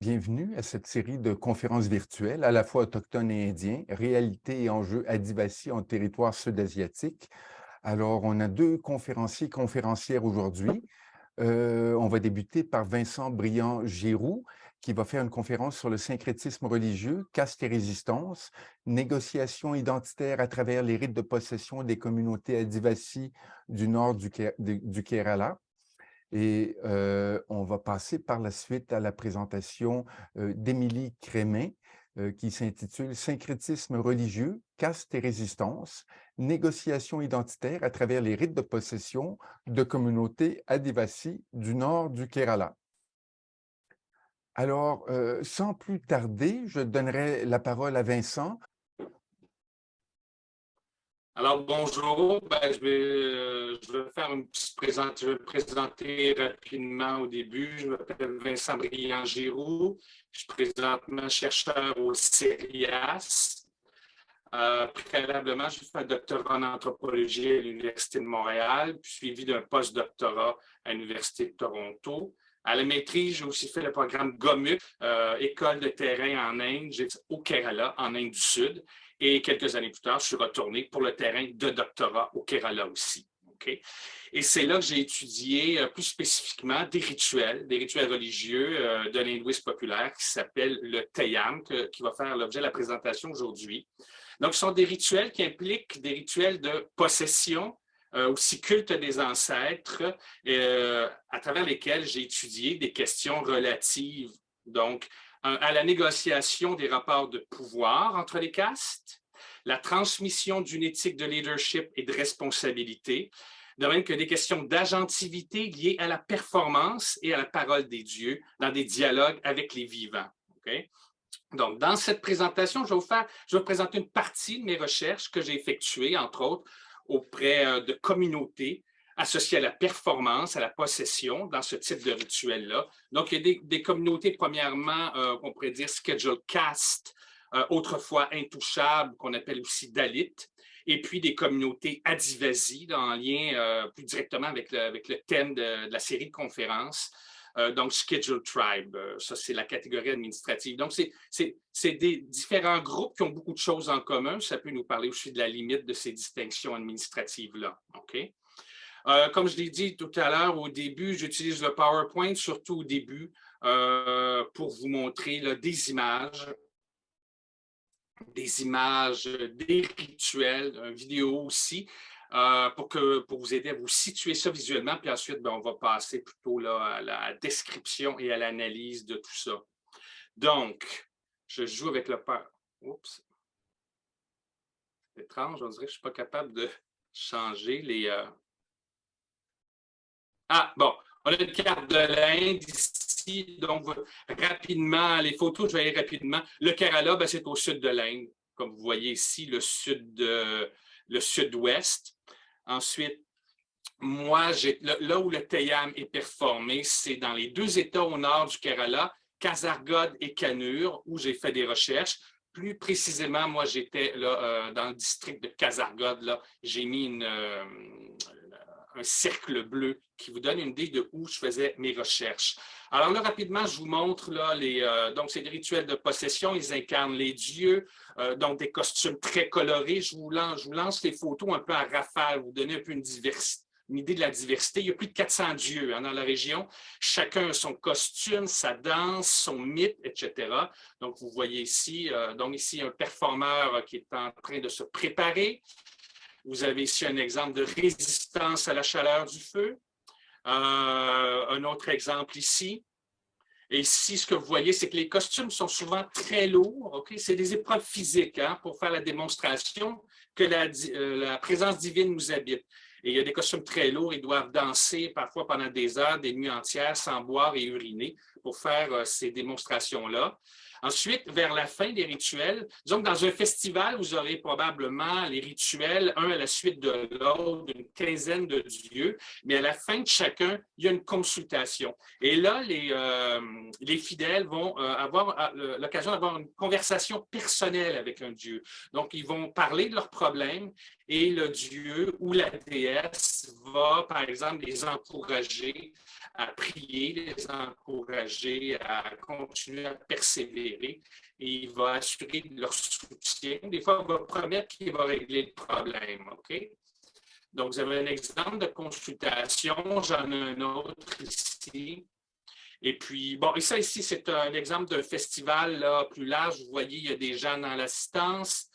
Bienvenue à cette série de conférences virtuelles à la fois autochtones et indiens, réalités et enjeux Adivasi en territoire sud-asiatique. Alors, on a deux conférenciers et conférencières aujourd'hui. On va débuter par Vincent Briand-Giroux, qui va faire une conférence sur le syncrétisme religieux, caste et résistance, négociation identitaire à travers les rites de possession des communautés Adivasi du nord du Kerala. Et on va passer par la suite à la présentation d'Émilie Crémin, qui s'intitule « Syncrétisme religieux, caste et résistance, négociation identitaire à travers les rites de possession de communautés Adivasi du nord du Kerala ». Alors, sans plus tarder, je donnerai la parole à Vincent. Alors, bonjour. Je vais faire une petite présentation. Je vais me présenter rapidement au début. Je m'appelle Vincent Briand-Giroux. Je suis présentement chercheur au CERIAS. Préalablement, j'ai fait un doctorat en anthropologie à l'Université de Montréal, puis suivi d'un post-doctorat à l'Université de Toronto. À la maîtrise, j'ai aussi fait le programme GOMUC, École de terrain en Inde, au Kerala, en Inde du Sud. Et quelques années plus tard, je suis retourné pour le terrain de doctorat au Kerala aussi. Okay? Et c'est là que j'ai étudié plus spécifiquement des rituels religieux de linguisme populaire qui s'appelle le Teyam, qui va faire l'objet de la présentation aujourd'hui. Donc, ce sont des rituels qui impliquent des rituels de possession, aussi culte des ancêtres, à travers lesquels j'ai étudié des questions relatives, donc, à la négociation des rapports de pouvoir entre les castes, la transmission d'une éthique de leadership et de responsabilité, de même que des questions d'agentivité liées à la performance et à la parole des dieux dans des dialogues avec les vivants. Okay? Donc, dans cette présentation, je vais vous présenter une partie de mes recherches que j'ai effectuées, entre autres, auprès de communautés associées à la performance, à la possession, dans ce type de rituel-là. Donc, il y a des communautés, premièrement, on pourrait dire schedule caste, autrefois intouchables, qu'on appelle aussi Dalit, et puis des communautés Adivasi, en lien plus directement avec le thème de la série de conférences. Donc, Schedule Tribe, ça, c'est la catégorie administrative. Donc, c'est des différents groupes qui ont beaucoup de choses en commun. Ça peut nous parler aussi de la limite de ces distinctions administratives-là. OK? Comme je l'ai dit tout à l'heure, au début, j'utilise le PowerPoint, surtout au début, pour vous montrer là, des images, des rituels, une vidéo aussi, pour vous aider à vous situer ça visuellement. Puis ensuite, on va passer plutôt là, à la description et à l'analyse de tout ça. Donc, je joue avec le peur. Oups. C'est étrange, on dirait que je ne suis pas capable de changer les... Ah, bon, on a une carte de l'Inde ici, donc rapidement, les photos, je vais aller rapidement. Le Kerala, c'est au sud de l'Inde, comme vous voyez ici, le sud-ouest. Ensuite, moi, là où le Teyam est performé, c'est dans les deux États au nord du Kerala, Kasaragod et Kannur, où j'ai fait des recherches. Plus précisément, moi, j'étais là dans le district de Kasaragod. Là, j'ai mis un cercle bleu qui vous donne une idée de où je faisais mes recherches. Alors là, rapidement, je vous montre là, donc c'est des rituels de possession, ils incarnent les dieux, donc des costumes très colorés. Je vous lance les photos un peu à rafale, vous donner un peu une idée de la diversité. Il y a plus de 400 dieux dans la région. Chacun a son costume, sa danse, son mythe, etc. Donc, vous voyez ici, donc ici, un performeur qui est en train de se préparer. Vous avez ici un exemple de résistance à la chaleur du feu. Un autre exemple ici. Et ici, ce que vous voyez, c'est que les costumes sont souvent très lourds. Okay? C'est des épreuves physiques pour faire la démonstration que la présence divine nous habite. Et il y a des costumes très lourds. Ils doivent danser parfois pendant des heures, des nuits entières, sans boire et uriner pour faire ces démonstrations-là. Ensuite, vers la fin des rituels, disons que dans un festival, vous aurez probablement les rituels, un à la suite de l'autre, d'une quinzaine de dieux, mais à la fin de chacun, il y a une consultation. Et là, les fidèles vont avoir l'occasion d'avoir une conversation personnelle avec un dieu. Donc, ils vont parler de leurs problèmes et le dieu ou la déesse va, par exemple, les encourager à prier, les encourager à continuer à persévérer et il va assurer leur soutien. Des fois, il va promettre qu'il va régler le problème. OK? Donc, vous avez un exemple de consultation. J'en ai un autre ici. Et puis, bon, et ça ici, c'est un exemple d'un festival là, plus large. Vous voyez, il y a des gens dans l'assistance.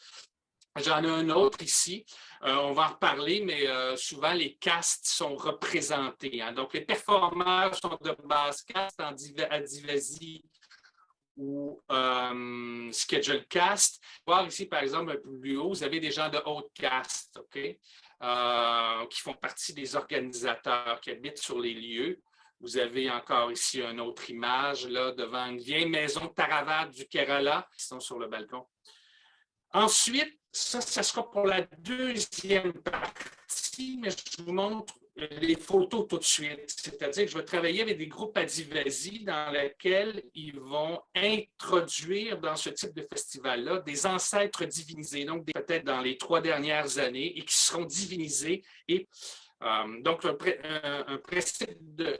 J'en ai un autre ici. On va en reparler, mais souvent, les castes sont représentés. Hein. Donc, les performeurs sont de base caste à Adivasi ou schedule cast. Voir ici, par exemple, un peu plus haut, vous avez des gens de haute caste, OK? Qui font partie des organisateurs qui habitent sur les lieux. Vous avez encore ici une autre image là, devant une vieille maison Taravat du Kerala qui sont sur le balcon. Ensuite, ça sera pour la deuxième partie, mais je vous montre les photos tout de suite. C'est-à-dire que je vais travailler avec des groupes Adivasi dans lesquels ils vont introduire dans ce type de festival-là des ancêtres divinisés, donc peut-être dans les 3 dernières années, et qui seront divinisés. Et donc, un principe de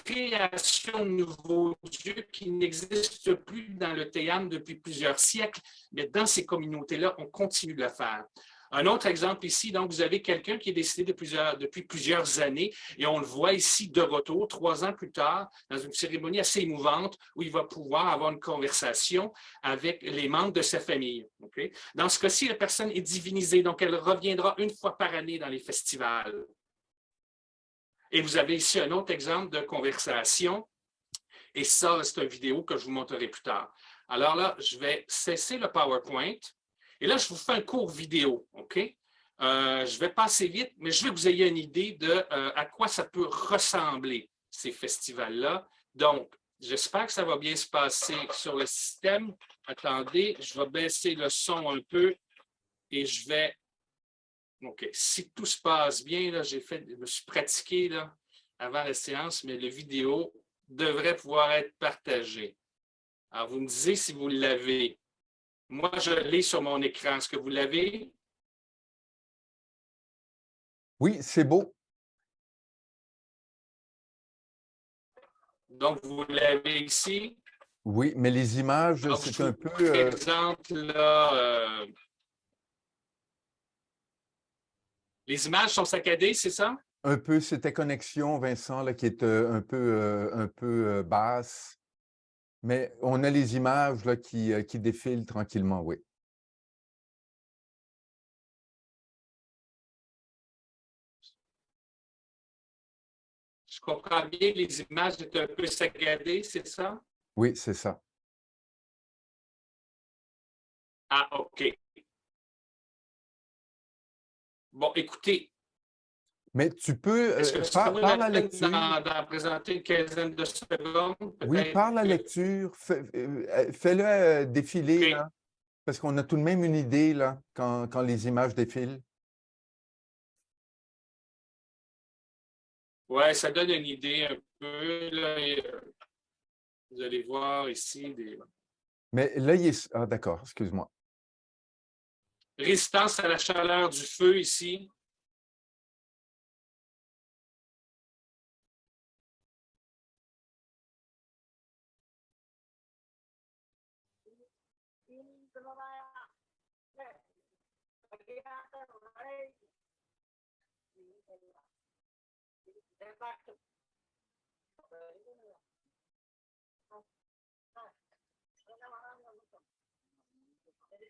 création de nouveaux dieux qui n'existe plus dans le théâtre depuis plusieurs siècles, mais dans ces communautés-là, on continue de le faire. Un autre exemple ici, donc vous avez quelqu'un qui est décédé depuis plusieurs années et on le voit ici de retour, 3 ans plus tard, dans une cérémonie assez émouvante où il va pouvoir avoir une conversation avec les membres de sa famille. Okay? Dans ce cas-ci, la personne est divinisée, donc elle reviendra une fois par année dans les festivals. Et vous avez ici un autre exemple de conversation. Et ça, c'est une vidéo que je vous montrerai plus tard. Alors là, je vais cesser le PowerPoint. Et là, je vous fais un court vidéo. OK? Je vais passer vite, mais je veux que vous ayez une idée de à quoi ça peut ressembler, ces festivals-là. Donc, j'espère que ça va bien se passer sur le système. Attendez, je vais baisser le son un peu et je vais... OK. Si tout se passe bien, là, je me suis pratiqué là, avant la séance, mais la vidéo devrait pouvoir être partagée. Alors, vous me disiez si vous l'avez. Moi, je l'ai sur mon écran. Est-ce que vous l'avez? Oui, c'est beau. Donc, vous l'avez ici. Oui, mais les images, Donc, c'est je un vous peu... présente là, les images sont saccadées, c'est ça? Un peu, c'est ta connexion, Vincent, là, qui est un peu basse. Mais on a les images là, qui défilent tranquillement, oui. Je comprends bien, les images sont un peu saccadées, c'est ça? Oui, c'est ça. Ah, OK. Bon, écoutez, Mais tu peux, est-ce que ça vaut par la la peine lecture, d'en présenter une quinzaine de secondes, oui, peut-être? par la lecture, fais-le défiler, OK. là, parce qu'on a tout de même une idée, là, quand les images défilent. Ouais, ça donne une idée un peu. Là, et, vous allez voir ici des Mais là, il est... Ah, d'accord, excuse-moi. résistances à la chaleur du feu ici.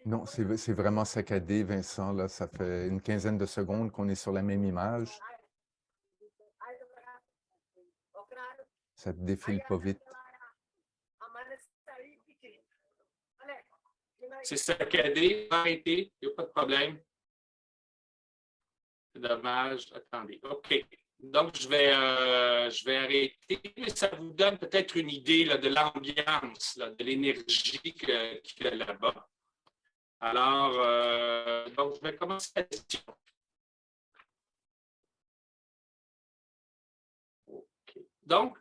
Non, c'est vraiment saccadé, Vincent, là. Ça fait une quinzaine de secondes qu'on est sur la même image. Ça ne défile pas vite. C'est saccadé, arrêtez, il n'y a pas de problème. C'est dommage. Attendez. OK. Donc, je vais arrêter, mais ça vous donne peut-être une idée là, de l'ambiance, de l'énergie qu'il y a là-bas. Alors, donc, je vais commencer la question. OK. Donc,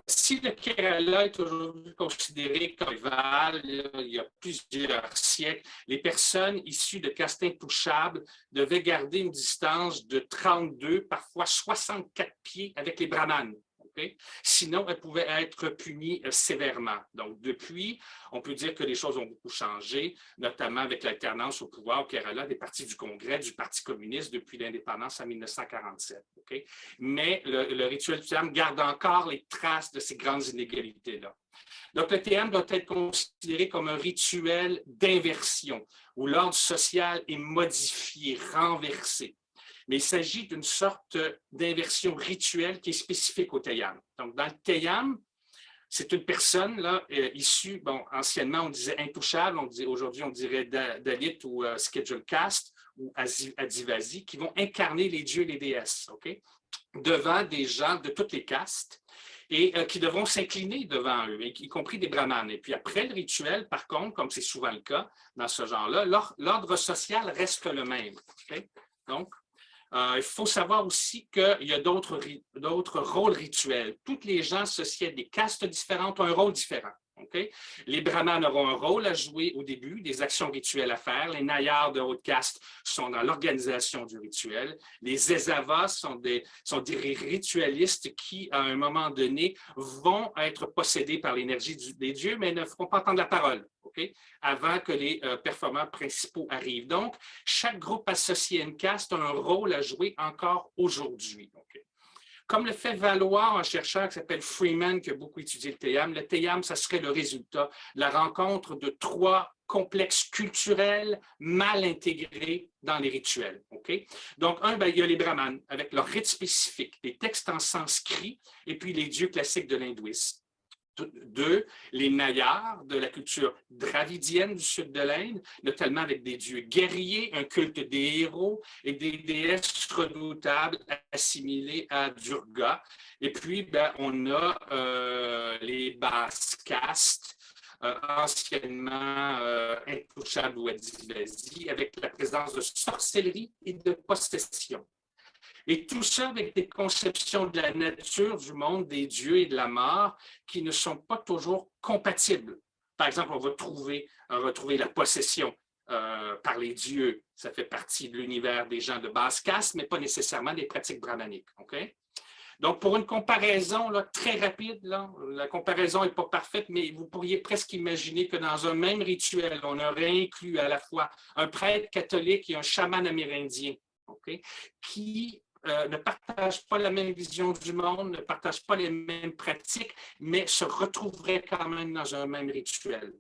Si le Kerala est aujourd'hui considéré comme rival, il y a plusieurs siècles, les personnes issues de castes intouchables devaient garder une distance de 32, parfois 64 pieds avec les brahmanes. Okay? Sinon, elles pouvaient être punies sévèrement. Donc, depuis, on peut dire que les choses ont beaucoup changé, notamment avec l'alternance au pouvoir au Kerala des partis du Congrès, du Parti communiste depuis l'indépendance en 1947. Okay? Mais le rituel du Teyam garde encore les traces de ces grandes inégalités-là. Donc, le Teyam doit être considéré comme un rituel d'inversion, où l'ordre social est modifié, renversé. Mais il s'agit d'une sorte d'inversion rituelle qui est spécifique au Teyam. Donc, dans le Teyam, c'est une personne là, issue, bon, anciennement, on disait intouchable, aujourd'hui, on dirait Dalit ou Schedule Caste ou Adivasi, qui vont incarner les dieux et les déesses, okay? Devant des gens de toutes les castes et qui devront s'incliner devant eux, y compris des brahmanes. Et puis après le rituel, par contre, comme c'est souvent le cas dans ce genre-là, l'ordre social reste le même. Okay? Donc, il faut savoir aussi qu'il y a d'autres rôles rituels. Toutes les gens associés à des castes différentes ont un rôle différent. Okay? Les brahmanes auront un rôle à jouer au début, des actions rituelles à faire. Les nayars de haute caste sont dans l'organisation du rituel. Les ezavas sont des ritualistes qui, à un moment donné, vont être possédés par l'énergie des dieux, mais ne feront pas entendre la parole. Okay? Avant que les performeurs principaux arrivent. Donc, chaque groupe associé à une caste a un rôle à jouer encore aujourd'hui. Okay? Comme le fait valoir un chercheur qui s'appelle Freeman, qui a beaucoup étudié le Teyam, ça serait le résultat de la rencontre de trois complexes culturels mal intégrés dans les rituels. Okay? Donc, il y a les brahmanes avec leurs rites spécifiques, les textes en sanskrit et puis les dieux classiques de l'hindouisme. 2, les nayars de la culture dravidienne du sud de l'Inde, notamment avec des dieux guerriers, un culte des héros et des déesses redoutables assimilées à Durga. Et puis, on a les basses castes, anciennement intouchables ou adivasi, avec la présence de sorcellerie et de possession. Et tout ça avec des conceptions de la nature, du monde, des dieux et de la mort qui ne sont pas toujours compatibles. Par exemple, on va retrouver la possession par les dieux. Ça fait partie de l'univers des gens de basse caste, mais pas nécessairement des pratiques brahmaniques. Okay? Donc, pour une comparaison là, très rapide, là, la comparaison n'est pas parfaite, mais vous pourriez presque imaginer que dans un même rituel, on aurait inclus à la fois un prêtre catholique et un chaman amérindien, okay, qui ne partagent pas la même vision du monde, ne partagent pas les mêmes pratiques, mais se retrouveraient quand même dans un même rituel.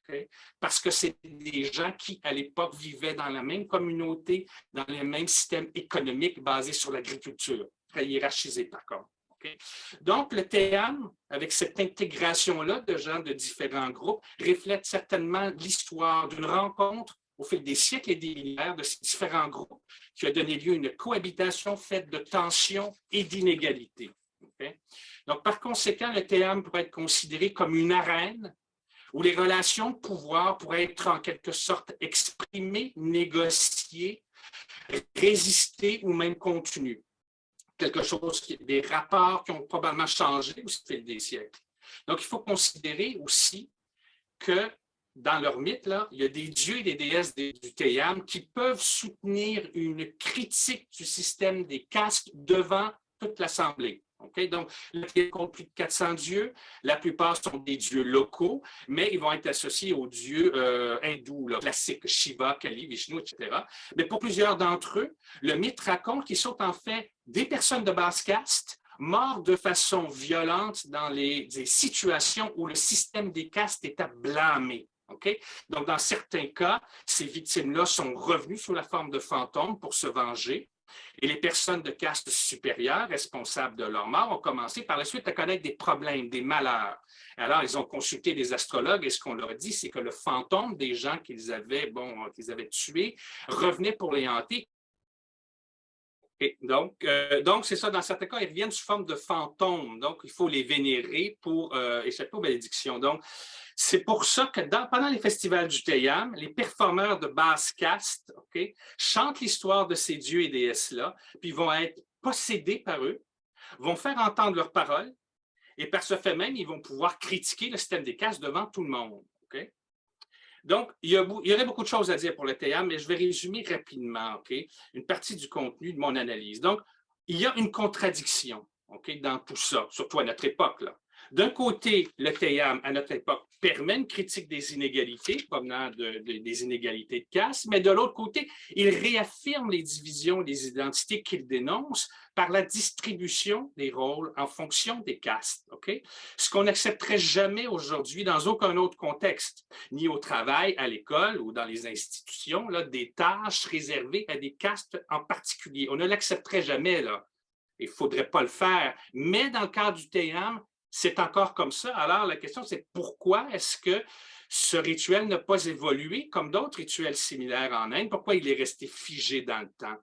Okay? Parce que c'est des gens qui, à l'époque, vivaient dans la même communauté, dans les mêmes systèmes économiques basés sur l'agriculture, très hiérarchisés par contre. Okay? Donc, le Teyam, avec cette intégration-là de gens de différents groupes, reflète certainement l'histoire d'une rencontre au fil des siècles et des millénaires de ces différents groupes qui a donné lieu à une cohabitation faite de tensions et d'inégalités. Okay? Donc, par conséquent, le Teyam pourrait être considéré comme une arène où les relations de pouvoir pourraient être en quelque sorte exprimées, négociées, résistées ou même contenues. Quelque chose, des rapports qui ont probablement changé au fil des siècles. Donc, il faut considérer aussi que dans leur mythe, là, il y a des dieux et des déesses du Teyam qui peuvent soutenir une critique du système des castes devant toute l'Assemblée. Okay? Donc, le Teyam compte plus de 400 dieux. La plupart sont des dieux locaux, mais ils vont être associés aux dieux hindous, là, classiques, Shiva, Kali, Vishnu, etc. Mais pour plusieurs d'entre eux, le mythe raconte qu'ils sont en fait des personnes de basse caste morts de façon violente dans des situations où le système des castes est à blâmer. Okay? Donc, dans certains cas, ces victimes-là sont revenues sous la forme de fantômes pour se venger. Et les personnes de caste supérieure responsables de leur mort ont commencé par la suite à connaître des problèmes, des malheurs. Alors, ils ont consulté des astrologues et ce qu'on leur dit, c'est que le fantôme des gens qu'ils avaient tués revenait pour les hanter. Et donc c'est ça, dans certains cas, ils reviennent sous forme de fantômes. Donc, il faut les vénérer pour échapper aux malédictions. Donc, c'est pour ça que pendant les festivals du Teyam, les performeurs de basse caste chantent l'histoire de ces dieux et déesses-là, puis vont être possédés par eux, vont faire entendre leurs paroles, Et par ce fait même, ils vont pouvoir critiquer le système des castes devant tout le monde. Okay? Donc, il y aurait beaucoup de choses à dire pour le TEAM, mais je vais résumer rapidement une partie du contenu de mon analyse. Donc, il y a une contradiction dans tout ça, surtout à notre époque. D'un côté, le TEAM, à notre époque, permet une critique des inégalités, provenant des inégalités de caste, mais de l'autre côté, il réaffirme les divisions et les identités qu'il dénonce par la distribution des rôles en fonction des castes. Ce qu'on n'accepterait jamais aujourd'hui dans aucun autre contexte, ni au travail, à l'école ou dans les institutions, là, des tâches réservées à des castes en particulier. On ne l'accepterait jamais, là. Il ne faudrait pas le faire. Mais dans le cadre du TEAM, c'est encore comme ça. Alors, la question, c'est pourquoi est-ce que ce rituel n'a pas évolué comme d'autres rituels similaires en Inde? Pourquoi il est resté figé dans le temps?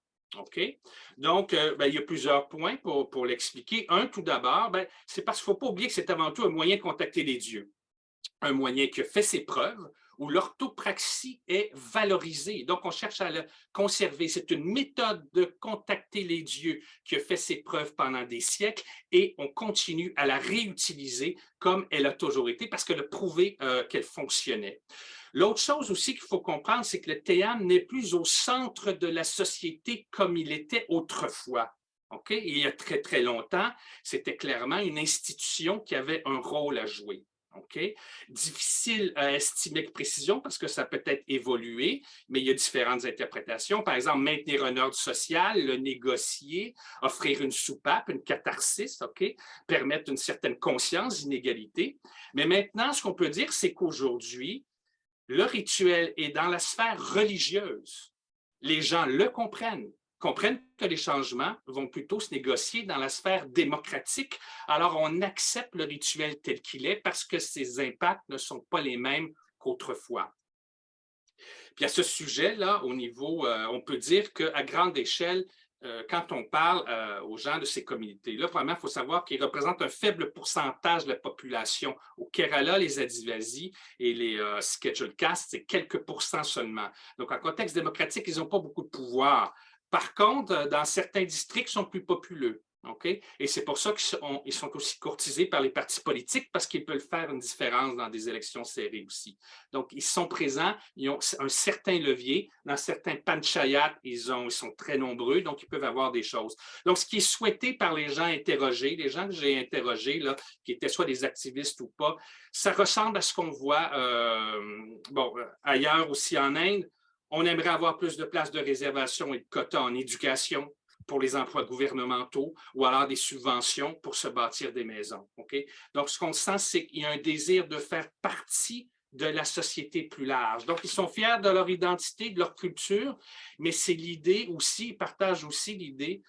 Donc, il y a plusieurs points pour l'expliquer. Un, tout d'abord, c'est parce qu'il ne faut pas oublier que c'est avant tout un moyen de contacter les dieux. Un moyen qui a fait ses preuves, où l'orthopraxie est valorisée. Donc, on cherche à le conserver. C'est une méthode de contacter les dieux qui a fait ses preuves pendant des siècles et on continue à la réutiliser comme elle a toujours été parce qu'elle a prouvé qu'elle fonctionnait. L'autre chose aussi qu'il faut comprendre, c'est que le TEAM n'est plus au centre de la société comme il était autrefois. Il y a très, très longtemps, c'était clairement une institution qui avait un rôle à jouer. Difficile à estimer avec précision parce que ça peut être évolué, mais il y a différentes interprétations. Par exemple, maintenir un ordre social, le négocier, offrir une soupape, une catharsis, permettre une certaine conscience d'inégalité. Mais maintenant, ce qu'on peut dire, c'est qu'aujourd'hui, le rituel est dans la sphère religieuse. Les gens le comprennent que les changements vont plutôt se négocier dans la sphère démocratique. Alors, on accepte le rituel tel qu'il est parce que ses impacts ne sont pas les mêmes qu'autrefois. Puis à ce sujet-là, au niveau, on peut dire qu'à grande échelle, quand on parle aux gens de ces communautés-là, premièrement, il faut savoir qu'ils représentent un faible pourcentage de la population. Au Kerala, les Adivasis et les scheduled castes, c'est quelques pourcents seulement. Donc, en contexte démocratique, ils n'ont pas beaucoup de pouvoir. Par contre, dans certains districts, ils sont plus populeux. Et c'est pour ça qu'ils sont aussi courtisés par les partis politiques parce qu'ils peuvent faire une différence dans des élections serrées aussi. Donc, ils sont présents, ils ont un certain levier. Dans certains panchayats, ils sont très nombreux, donc ils peuvent avoir des choses. Donc, ce qui est souhaité par les gens interrogés, les gens que j'ai interrogés, là, qui étaient soit des activistes ou pas, ça ressemble à ce qu'on voit ailleurs aussi en Inde. On aimerait avoir plus de places de réservation et de quotas en éducation pour les emplois gouvernementaux ou alors des subventions pour se bâtir des maisons. Donc, ce qu'on sent, c'est qu'il y a un désir de faire partie de la société plus large. Donc, ils sont fiers de leur identité, de leur culture, mais c'est l'idée aussi, ils partagent aussi l'idée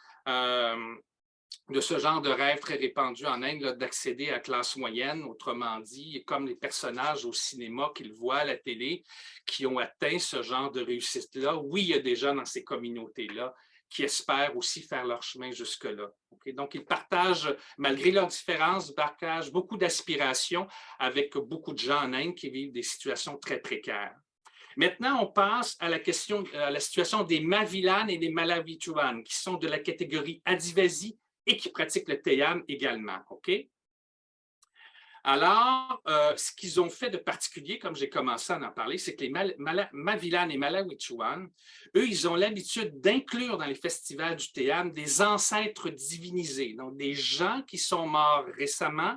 de ce genre de rêve très répandu en Inde, d'accéder à la classe moyenne, autrement dit, comme les personnages au cinéma qu'ils voient à la télé, qui ont atteint ce genre de réussite-là. Oui, il y a des gens dans ces communautés-là qui espèrent aussi faire leur chemin jusque-là. Donc, ils partagent, malgré leurs différences, partagent beaucoup d'aspirations avec beaucoup de gens en Inde qui vivent des situations très précaires. Maintenant, on passe à la situation des Mavilanes et des Malavituanes, qui sont de la catégorie Adivasi et qui pratiquent le TEAM également. Alors, ce qu'ils ont fait de particulier, comme j'ai commencé à en parler, c'est que les Mavilanes et Malawichuan, eux, ils ont l'habitude d'inclure dans les festivals du TEAM des ancêtres divinisés, donc des gens qui sont morts récemment,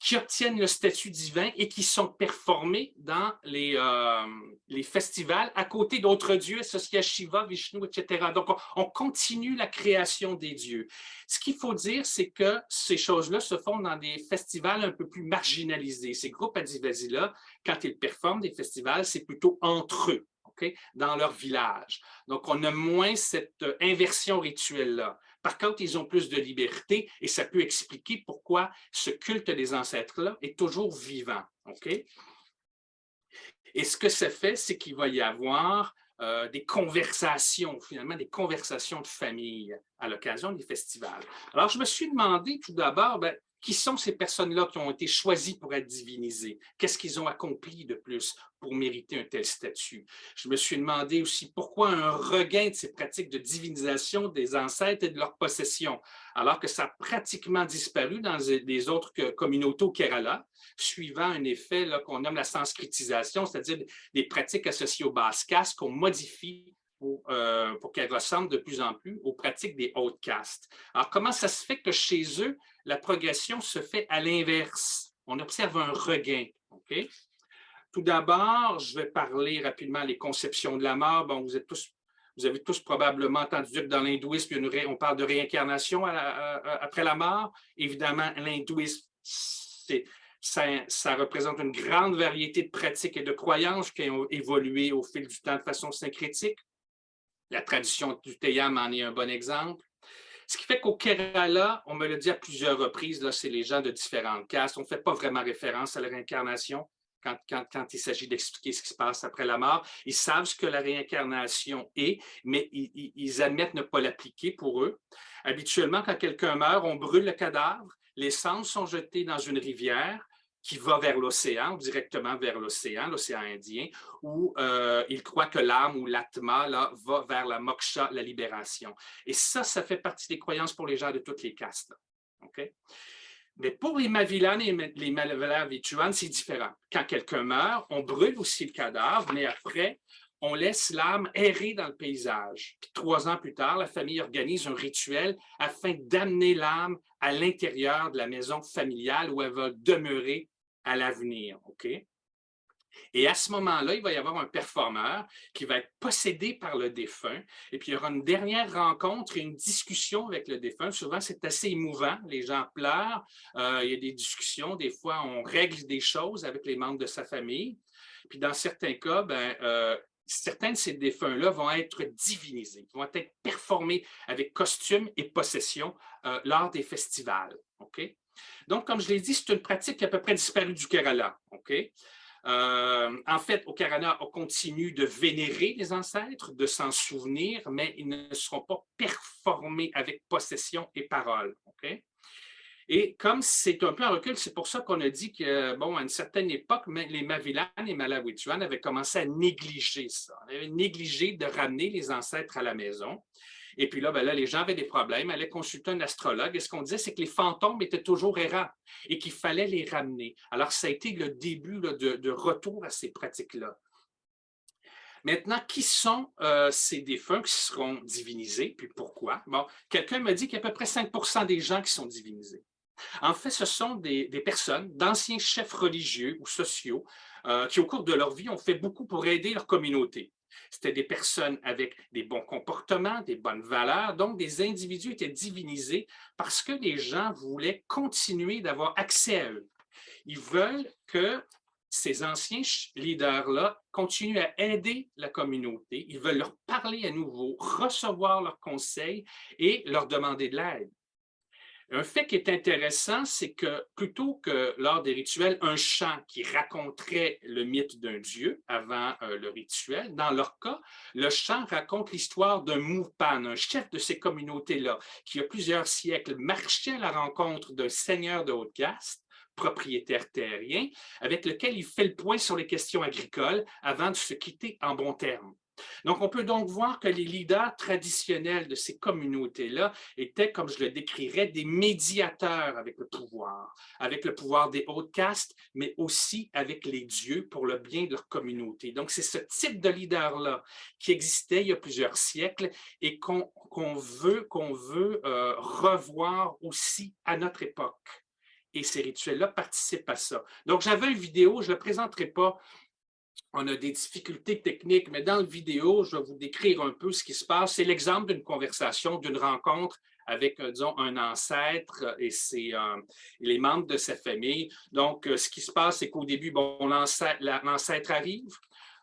qui obtiennent le statut divin et qui sont performés dans les festivals à côté d'autres dieux associés à Shiva, Vishnu, etc. Donc, on continue la création des dieux. Ce qu'il faut dire, c'est que ces choses-là se font dans des festivals un peu plus marginalisés. Ces groupes Adivasi-là, quand ils performent des festivals, c'est plutôt entre eux. Dans leur village. Donc, on a moins cette inversion rituelle-là. Par contre, ils ont plus de liberté et ça peut expliquer pourquoi ce culte des ancêtres-là est toujours vivant. Et ce que ça fait, c'est qu'il va y avoir des conversations, finalement, des conversations de famille à l'occasion des festivals. Alors, je me suis demandé tout d'abord, Qui sont ces personnes-là qui ont été choisies pour être divinisées? Qu'est-ce qu'ils ont accompli de plus pour mériter un tel statut? Je me suis demandé aussi pourquoi un regain de ces pratiques de divinisation des ancêtres et de leurs possessions, alors que ça a pratiquement disparu dans les autres communautés au Kerala, suivant un effet qu'on nomme la sanskritisation, c'est-à-dire des pratiques associées aux basses castes qu'on modifie pour qu'elles ressemblent de plus en plus aux pratiques des hautes castes. Alors, comment ça se fait que chez eux, la progression se fait à l'inverse? On observe un regain. Okay? Tout d'abord, je vais parler rapidement des conceptions de la mort. Bon, vous avez tous probablement entendu dire que dans l'hindouisme, on parle de réincarnation après la mort. Évidemment, l'hindouisme, ça représente une grande variété de pratiques et de croyances qui ont évolué au fil du temps de façon syncrétique. La tradition du Teyam en est un bon exemple. Ce qui fait qu'au Kerala, on me l'a dit à plusieurs reprises, là, c'est les gens de différentes castes. On ne fait pas vraiment référence à la réincarnation quand il s'agit d'expliquer ce qui se passe après la mort. Ils savent ce que la réincarnation est, mais ils admettent ne pas l'appliquer pour eux. Habituellement, quand quelqu'un meurt, on brûle le cadavre, les cendres sont jetées dans une rivière qui va vers l'océan, ou directement vers l'océan Indien, où il croit que l'âme ou l'atma va vers la moksha, la libération. Et ça fait partie des croyances pour les gens de toutes les castes. Okay? Mais pour les Mavilanes et les Malavichuanes, c'est différent. Quand quelqu'un meurt, on brûle aussi le cadavre, mais après, on laisse l'âme errer dans le paysage. Puis 3 ans plus tard, la famille organise un rituel afin d'amener l'âme à l'intérieur de la maison familiale où elle va demeurer à l'avenir. Okay? Et à ce moment-là, il va y avoir un performeur qui va être possédé par le défunt. Et puis, il y aura une dernière rencontre et une discussion avec le défunt. Souvent, c'est assez émouvant. Les gens pleurent. Il y a des discussions. Des fois, on règle des choses avec les membres de sa famille. Puis, dans certains cas, certains de ces défunts-là vont être divinisés, vont être performés avec costume et possession lors des festivals. Okay? Donc, comme je l'ai dit, c'est une pratique qui a à peu près disparu du Kerala. Okay? En fait, au Kerala, on continue de vénérer les ancêtres, de s'en souvenir, mais ils ne seront pas performés avec possession et parole. Okay? Et comme c'est un peu un recul, c'est pour ça qu'on a dit que, bon, à une certaine époque, les Mavilanes et Malawichuanes avaient commencé à négliger ça. On avait négligé de ramener les ancêtres à la maison. Et puis là, les gens avaient des problèmes, allaient consulter un astrologue. Et ce qu'on disait, c'est que les fantômes étaient toujours errants et qu'il fallait les ramener. Alors, ça a été le début de retour à ces pratiques-là. Maintenant, qui sont ces défunts qui seront divinisés, puis pourquoi? Bon, quelqu'un m'a dit qu'il y a à peu près 5% des gens qui sont divinisés. En fait, ce sont des personnes, d'anciens chefs religieux ou sociaux, qui, au cours de leur vie, ont fait beaucoup pour aider leur communauté. C'était des personnes avec des bons comportements, des bonnes valeurs, donc des individus étaient divinisés parce que les gens voulaient continuer d'avoir accès à eux. Ils veulent que ces anciens leaders-là continuent à aider la communauté, ils veulent leur parler à nouveau, recevoir leurs conseils et leur demander de l'aide. Un fait qui est intéressant, c'est que plutôt que lors des rituels, un chant qui raconterait le mythe d'un dieu avant le rituel, dans leur cas, le chant raconte l'histoire d'un Moupan, un chef de ces communautés-là, qui, il y a plusieurs siècles, marchait à la rencontre d'un seigneur de haute caste, propriétaire terrien, avec lequel il fait le point sur les questions agricoles avant de se quitter en bons termes. Donc, on peut donc voir que les leaders traditionnels de ces communautés-là étaient, comme je le décrirais, des médiateurs avec le pouvoir des hautes castes, mais aussi avec les dieux pour le bien de leur communauté. Donc, c'est ce type de leader-là qui existait il y a plusieurs siècles et qu'on veut revoir aussi à notre époque. Et ces rituels-là participent à ça. Donc, j'avais une vidéo, je ne la présenterai pas. On a des difficultés techniques, mais dans la vidéo, je vais vous décrire un peu ce qui se passe. C'est l'exemple d'une conversation, d'une rencontre avec, disons, un ancêtre et les membres de sa famille. Donc, ce qui se passe, c'est qu'au début, bon, l'ancêtre arrive,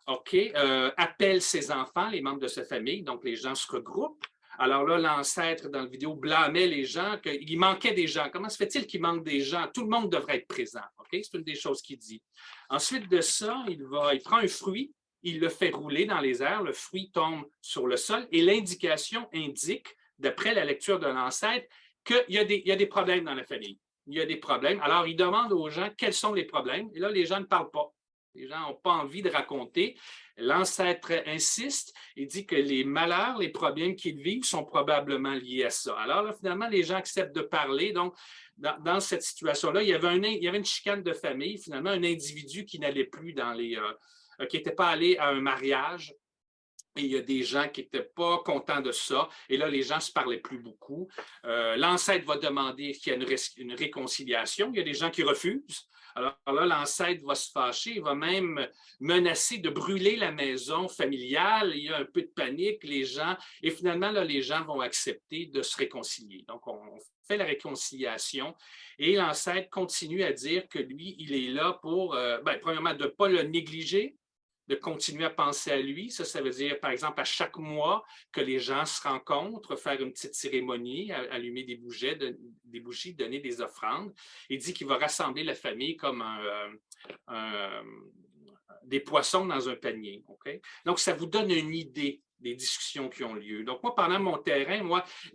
appelle ses enfants, les membres de sa famille, donc les gens se regroupent. Alors là, l'ancêtre, dans la vidéo, blâmait les gens, qu'il manquait des gens. Comment se fait-il qu'il manque des gens? Tout le monde devrait être présent. Okay? C'est une des choses qu'il dit. Ensuite de ça, il prend un fruit, il le fait rouler dans les airs, le fruit tombe sur le sol et l'indication indique, d'après la lecture de l'ancêtre, qu'il y a des problèmes dans la famille. il y a des problèmes. Alors, il demande aux gens quels sont les problèmes. Et là, les gens ne parlent pas. Les gens n'ont pas envie de raconter. L'ancêtre insiste et dit que les malheurs, les problèmes qu'ils vivent sont probablement liés à ça. Alors là, finalement, les gens acceptent de parler. Donc, dans cette situation-là, il y avait une chicane de famille, finalement, un individu qui n'allait plus qui n'était pas allé à un mariage. Et il y a des gens qui n'étaient pas contents de ça. Et là, les gens ne se parlaient plus beaucoup. L'ancêtre va demander qu'il y ait une réconciliation. Il y a des gens qui refusent. Alors là, l'ancêtre va se fâcher. Il va même menacer de brûler la maison familiale. Il y a un peu de panique. Et finalement, là, les gens vont accepter de se réconcilier. Donc, on fait la réconciliation. Et l'ancêtre continue à dire que lui, il est là pour, premièrement, de ne pas le négliger, de continuer à penser à lui. Ça veut dire, par exemple, à chaque mois que les gens se rencontrent, faire une petite cérémonie, allumer des bougies, donner des offrandes. Il dit qu'il va rassembler la famille comme des poissons dans un panier. Okay? Donc, ça vous donne une idée des discussions qui ont lieu. Donc, moi, pendant mon terrain,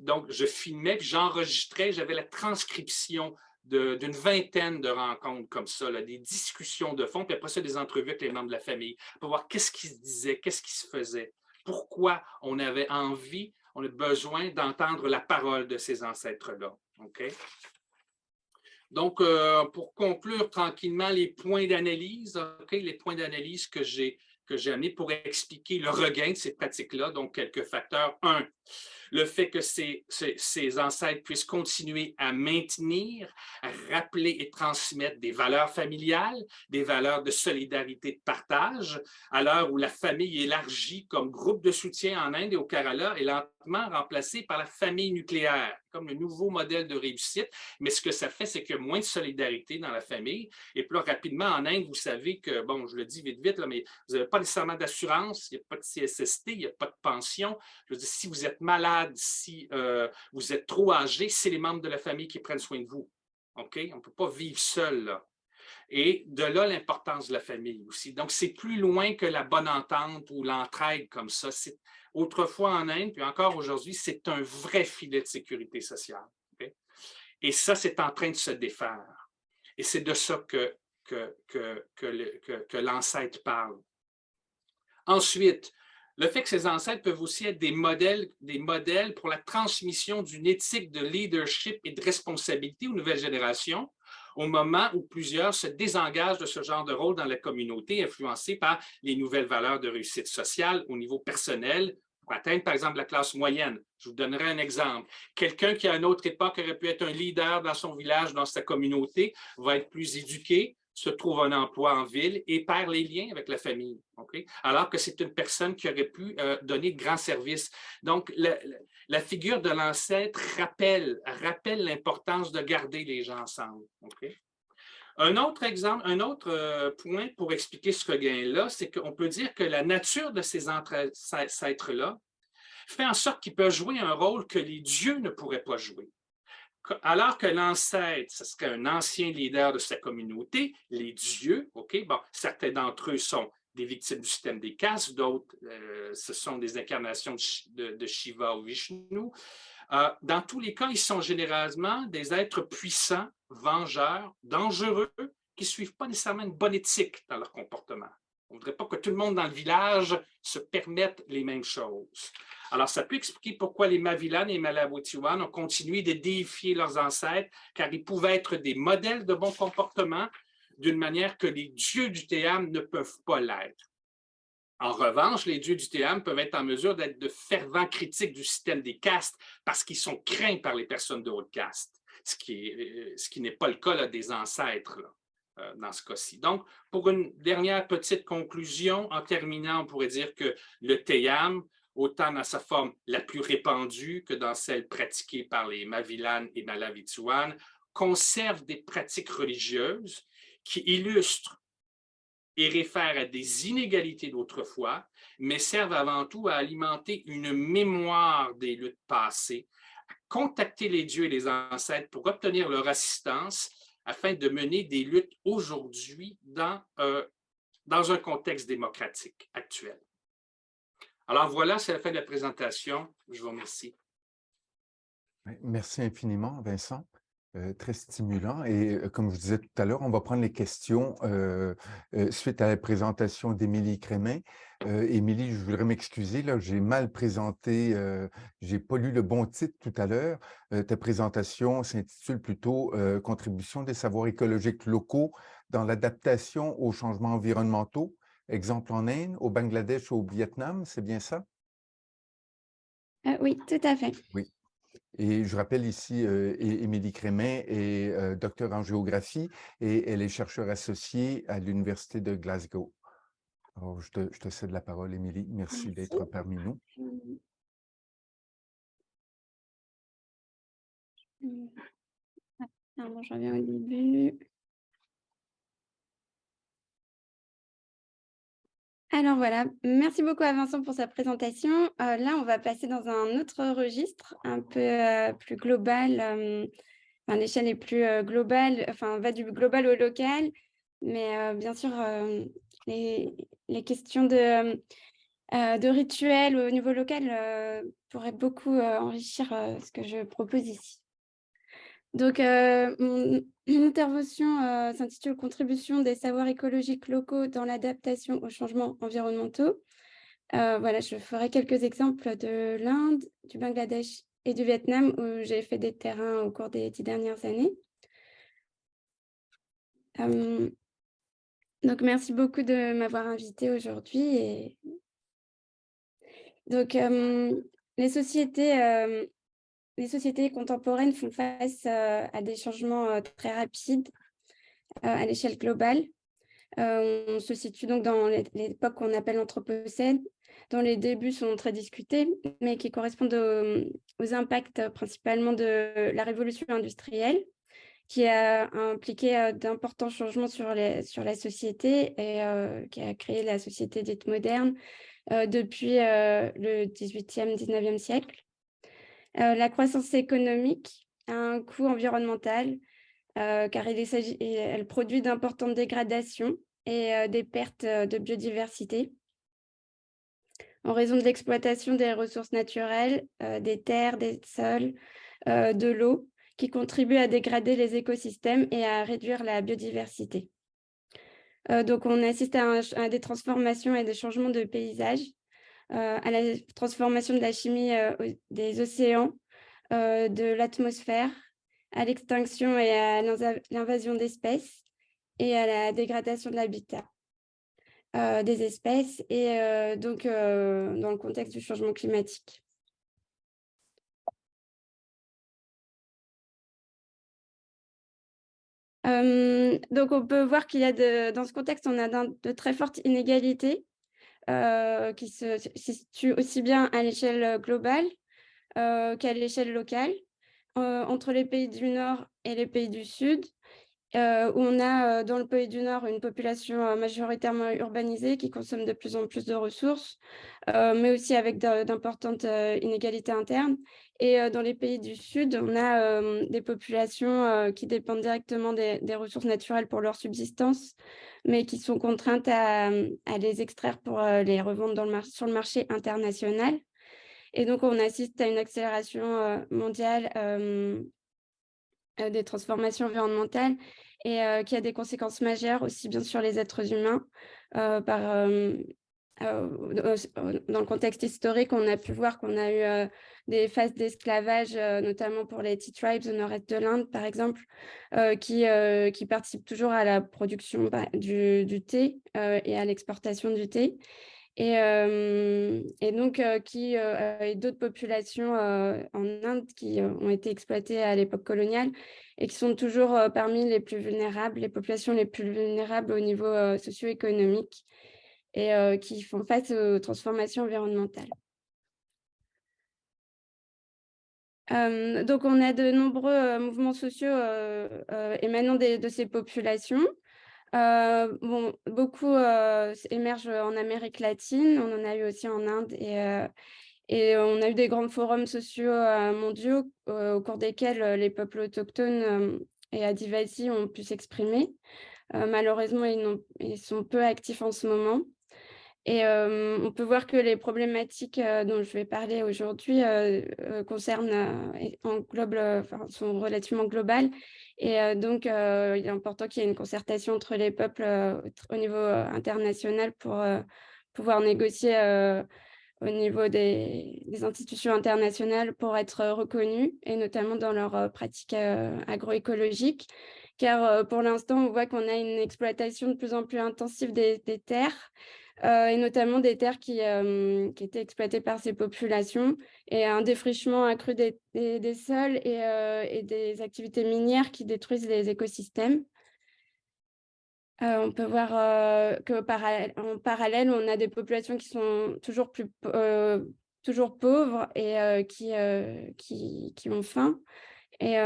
donc, je filmais, puis j'enregistrais, j'avais la transcription d'une vingtaine de rencontres comme ça, là, des discussions de fond, puis après ça, des entrevues avec les membres de la famille, pour voir qu'est-ce qui se disait, qu'est-ce qui se faisait, pourquoi on avait envie, on a besoin d'entendre la parole de ces ancêtres-là. Okay? Donc, pour conclure tranquillement les points d'analyse, okay, les points d'analyse que j'ai amenés pour expliquer le regain de ces pratiques-là, donc quelques facteurs. Un, le fait que ces ancêtres puissent continuer à maintenir, à rappeler et transmettre des valeurs familiales, des valeurs de solidarité, de partage, à l'heure où la famille élargie comme groupe de soutien en Inde et au Kerala est lentement remplacée par la famille nucléaire, comme le nouveau modèle de réussite. Mais ce que ça fait, c'est qu'il y a moins de solidarité dans la famille. Et puis là, rapidement, en Inde, vous savez que, bon, je le dis vite, là, mais vous n'avez pas nécessairement d'assurance, il n'y a pas de CSST, il n'y a pas de pension. Je veux dire, si vous êtes malade, si vous êtes trop âgé, c'est les membres de la famille qui prennent soin de vous. Okay? On ne peut pas vivre seul, là. Et de là, l'importance de la famille aussi. Donc, c'est plus loin que la bonne entente ou l'entraide comme ça. Autrefois en Inde, puis encore aujourd'hui, c'est un vrai filet de sécurité sociale. Okay? Et ça, c'est en train de se défaire. Et c'est de ça que l'ancêtre parle. Ensuite, le fait que ces ancêtres peuvent aussi être des modèles pour la transmission d'une éthique de leadership et de responsabilité aux nouvelles générations, au moment où plusieurs se désengagent de ce genre de rôle dans la communauté, influencés par les nouvelles valeurs de réussite sociale au niveau personnel, pour atteindre, par exemple, la classe moyenne. Je vous donnerai un exemple. Quelqu'un qui, à une autre époque, aurait pu être un leader dans son village, dans sa communauté, va être plus éduqué, se trouve un emploi en ville et perd les liens avec la famille. Okay? Alors que c'est une personne qui aurait pu donner de grands services. Donc, la figure de l'ancêtre rappelle l'importance de garder les gens ensemble. Okay? Un autre exemple, un autre point pour expliquer ce regain-là, c'est qu'on peut dire que la nature de ces ancêtres-là fait en sorte qu'ils peuvent jouer un rôle que les dieux ne pourraient pas jouer. Alors que l'ancêtre, ce serait un ancien leader de sa communauté, les dieux, OK, bon, certains d'entre eux sont des victimes du système des castes, d'autres, ce sont des incarnations de Shiva ou Vishnu. Dans tous les cas, ils sont généralement des êtres puissants, vengeurs, dangereux, qui ne suivent pas nécessairement une bonne éthique dans leur comportement. On ne voudrait pas que tout le monde dans le village se permette les mêmes choses. Alors, ça peut expliquer pourquoi les Mavilanes et Malavutiwan ont continué de déifier leurs ancêtres, car ils pouvaient être des modèles de bon comportement d'une manière que les dieux du Théam ne peuvent pas l'être. En revanche, les dieux du Théam peuvent être en mesure d'être de fervents critiques du système des castes parce qu'ils sont craints par les personnes de haute caste, ce qui n'est pas le cas là, des ancêtres. Là. Dans ce cas-ci. Donc, pour une dernière petite conclusion, en terminant, on pourrait dire que le Théam, autant dans sa forme la plus répandue que dans celle pratiquée par les Mavilanes et Malavituan, conserve des pratiques religieuses qui illustrent et réfèrent à des inégalités d'autrefois, mais servent avant tout à alimenter une mémoire des luttes passées, à contacter les dieux et les ancêtres pour obtenir leur assistance afin de mener des luttes aujourd'hui dans un contexte démocratique actuel. Alors voilà, c'est la fin de la présentation. Je vous remercie. Merci infiniment, Vincent. Très stimulant. Et comme je disais tout à l'heure, on va prendre les questions suite à la présentation d'Émilie Crémin. Émilie, je voudrais m'excuser, là, j'ai mal présenté, j'ai pas lu le bon titre tout à l'heure. Ta présentation s'intitule plutôt Contribution des savoirs écologiques locaux dans l'adaptation aux changements environnementaux. Exemple en Inde, au Bangladesh, au Vietnam, c'est bien ça? Oui, tout à fait. Oui. Et je rappelle ici, Émilie Crémin est docteur en géographie et elle est chercheure associée à l'Université de Glasgow. Alors, je te cède la parole, Émilie. Merci Merci. d'être parmi nous. Pardon, je reviens au début. Alors voilà, merci beaucoup à Vincent pour sa présentation. Là, on va passer dans un autre registre, un peu plus global. L'échelle est plus globale, enfin, va du global au local. Mais bien sûr, les questions de rituels au niveau local pourraient beaucoup enrichir ce que je propose ici. Donc, mon intervention s'intitule Contribution des savoirs écologiques locaux dans l'adaptation aux changements environnementaux. Voilà, je ferai quelques exemples de l'Inde, du Bangladesh et du Vietnam où j'ai fait des terrains au cours des 10 dernières années. Donc, merci beaucoup de m'avoir invitée aujourd'hui. Donc, les sociétés contemporaines font face à des changements très rapides à l'échelle globale. On se situe donc dans l'époque qu'on appelle l'Anthropocène, dont les débuts sont très discutés, mais qui correspondent aux impacts principalement de la révolution industrielle, qui a impliqué d'importants changements sur la société et qui a créé la société dite moderne depuis le 18e, 19e siècle. La croissance économique a un coût environnemental car elle produit d'importantes dégradations et des pertes de biodiversité en raison de l'exploitation des ressources naturelles, des terres, des sols, de l'eau, qui contribuent à dégrader les écosystèmes et à réduire la biodiversité. Donc, on assiste à des transformations et des changements de paysage, à la transformation de la chimie des océans, de l'atmosphère, à l'extinction et à l'invasion d'espèces et à la dégradation de l'habitat des espèces et donc dans le contexte du changement climatique. Donc on peut voir qu'il y a dans ce contexte, on a de très fortes inégalités qui se situent aussi bien à l'échelle globale qu'à l'échelle locale, entre les pays du Nord et les pays du Sud, où on a dans le pays du Nord une population majoritairement urbanisée qui consomme de plus en plus de ressources, mais aussi avec d'importantes inégalités internes. Et dans les pays du Sud, on a des populations qui dépendent directement des ressources naturelles pour leur subsistance, mais qui sont contraintes à les extraire pour les revendre sur le marché international. Et donc, on assiste à une accélération mondiale des transformations environnementales et qui a des conséquences majeures aussi bien sur les êtres humains. Dans le contexte historique, on a pu voir qu'on a eu des phases d'esclavage, notamment pour les Tea Tribes au nord-est de l'Inde, par exemple, qui participent toujours à la production du thé et à l'exportation du thé. Et donc, et d'autres populations en Inde qui ont été exploitées à l'époque coloniale et qui sont toujours parmi les plus vulnérables, les populations les plus vulnérables au niveau socio-économique et qui font face aux transformations environnementales. Donc, on a de nombreux mouvements sociaux émanant de ces populations. Beaucoup émergent en Amérique latine, on en a eu aussi en Inde et on a eu des grands forums sociaux mondiaux au cours desquels les peuples autochtones et Adivasi ont pu s'exprimer. Malheureusement, ils sont peu actifs en ce moment. Et on peut voir que les problématiques dont je vais parler aujourd'hui sont relativement globales. Et donc, il est important qu'il y ait une concertation entre les peuples au niveau international pour pouvoir négocier au niveau des institutions internationales pour être reconnus, et notamment dans leurs pratiques agroécologiques. Car pour l'instant, on voit qu'on a une exploitation de plus en plus intensive des terres, et notamment des terres qui étaient exploitées par ces populations, et un défrichement accru des sols et des activités minières qui détruisent les écosystèmes. On peut voir qu'en parallèle, on a des populations qui sont toujours pauvres et qui ont faim. Et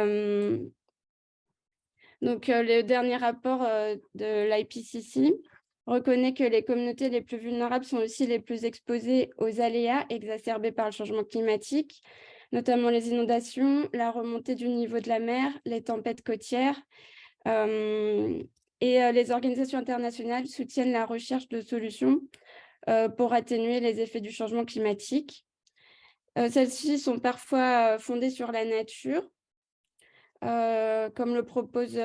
donc, le dernier rapport de l'IPCC reconnaît que les communautés les plus vulnérables sont aussi les plus exposées aux aléas exacerbés par le changement climatique, notamment les inondations, la remontée du niveau de la mer, les tempêtes côtières. Les organisations internationales soutiennent la recherche de solutions pour atténuer les effets du changement climatique. Celles-ci sont parfois fondées sur la nature, comme le propose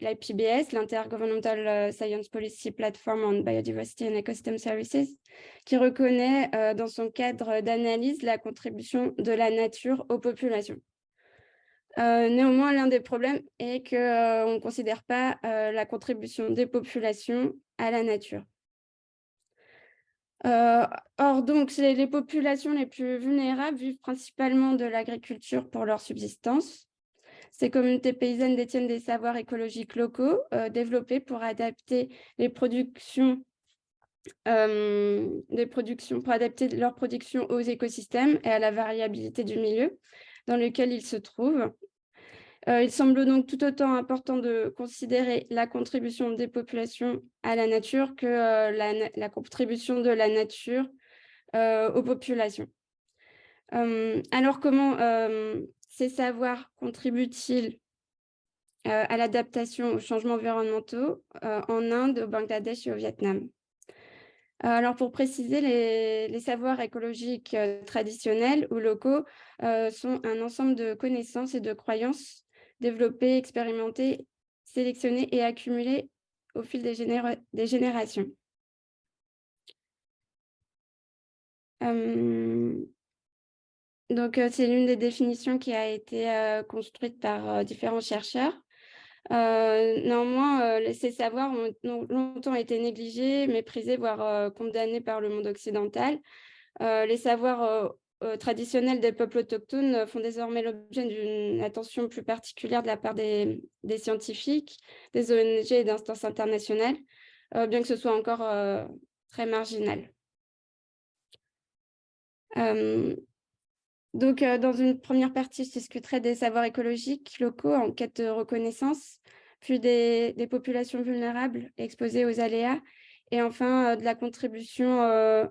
l'IPBS, l'Intergovernmental Science Policy Platform on Biodiversity and Ecosystem Services, qui reconnaît dans son cadre d'analyse la contribution de la nature aux populations. Néanmoins, l'un des problèmes est qu'on ne considère pas la contribution des populations à la nature. Or, donc, les populations les plus vulnérables vivent principalement de l'agriculture pour leur subsistance. Ces communautés paysannes détiennent des savoirs écologiques locaux développés pour adapter pour adapter leur production aux écosystèmes et à la variabilité du milieu dans lequel ils se trouvent. Il semble donc tout autant important de considérer la contribution des populations à la nature que la contribution de la nature aux populations. Alors, comment ces savoirs contribuent-ils à l'adaptation aux changements environnementaux en Inde, au Bangladesh et au Vietnam? Alors, pour préciser, les savoirs écologiques traditionnels ou locaux sont un ensemble de connaissances et de croyances développées, expérimentées, sélectionnées et accumulées au fil des générations. Donc, c'est l'une des définitions qui a été construite par différents chercheurs. Néanmoins, ces savoirs ont longtemps été négligés, méprisés, voire condamnés par le monde occidental. Les savoirs traditionnels des peuples autochtones font désormais l'objet d'une attention plus particulière de la part des scientifiques, des ONG et d'instances internationales, bien que ce soit encore très marginal. Donc, dans une première partie, je discuterai des savoirs écologiques locaux en quête de reconnaissance, puis des populations vulnérables exposées aux aléas, et enfin de la contribution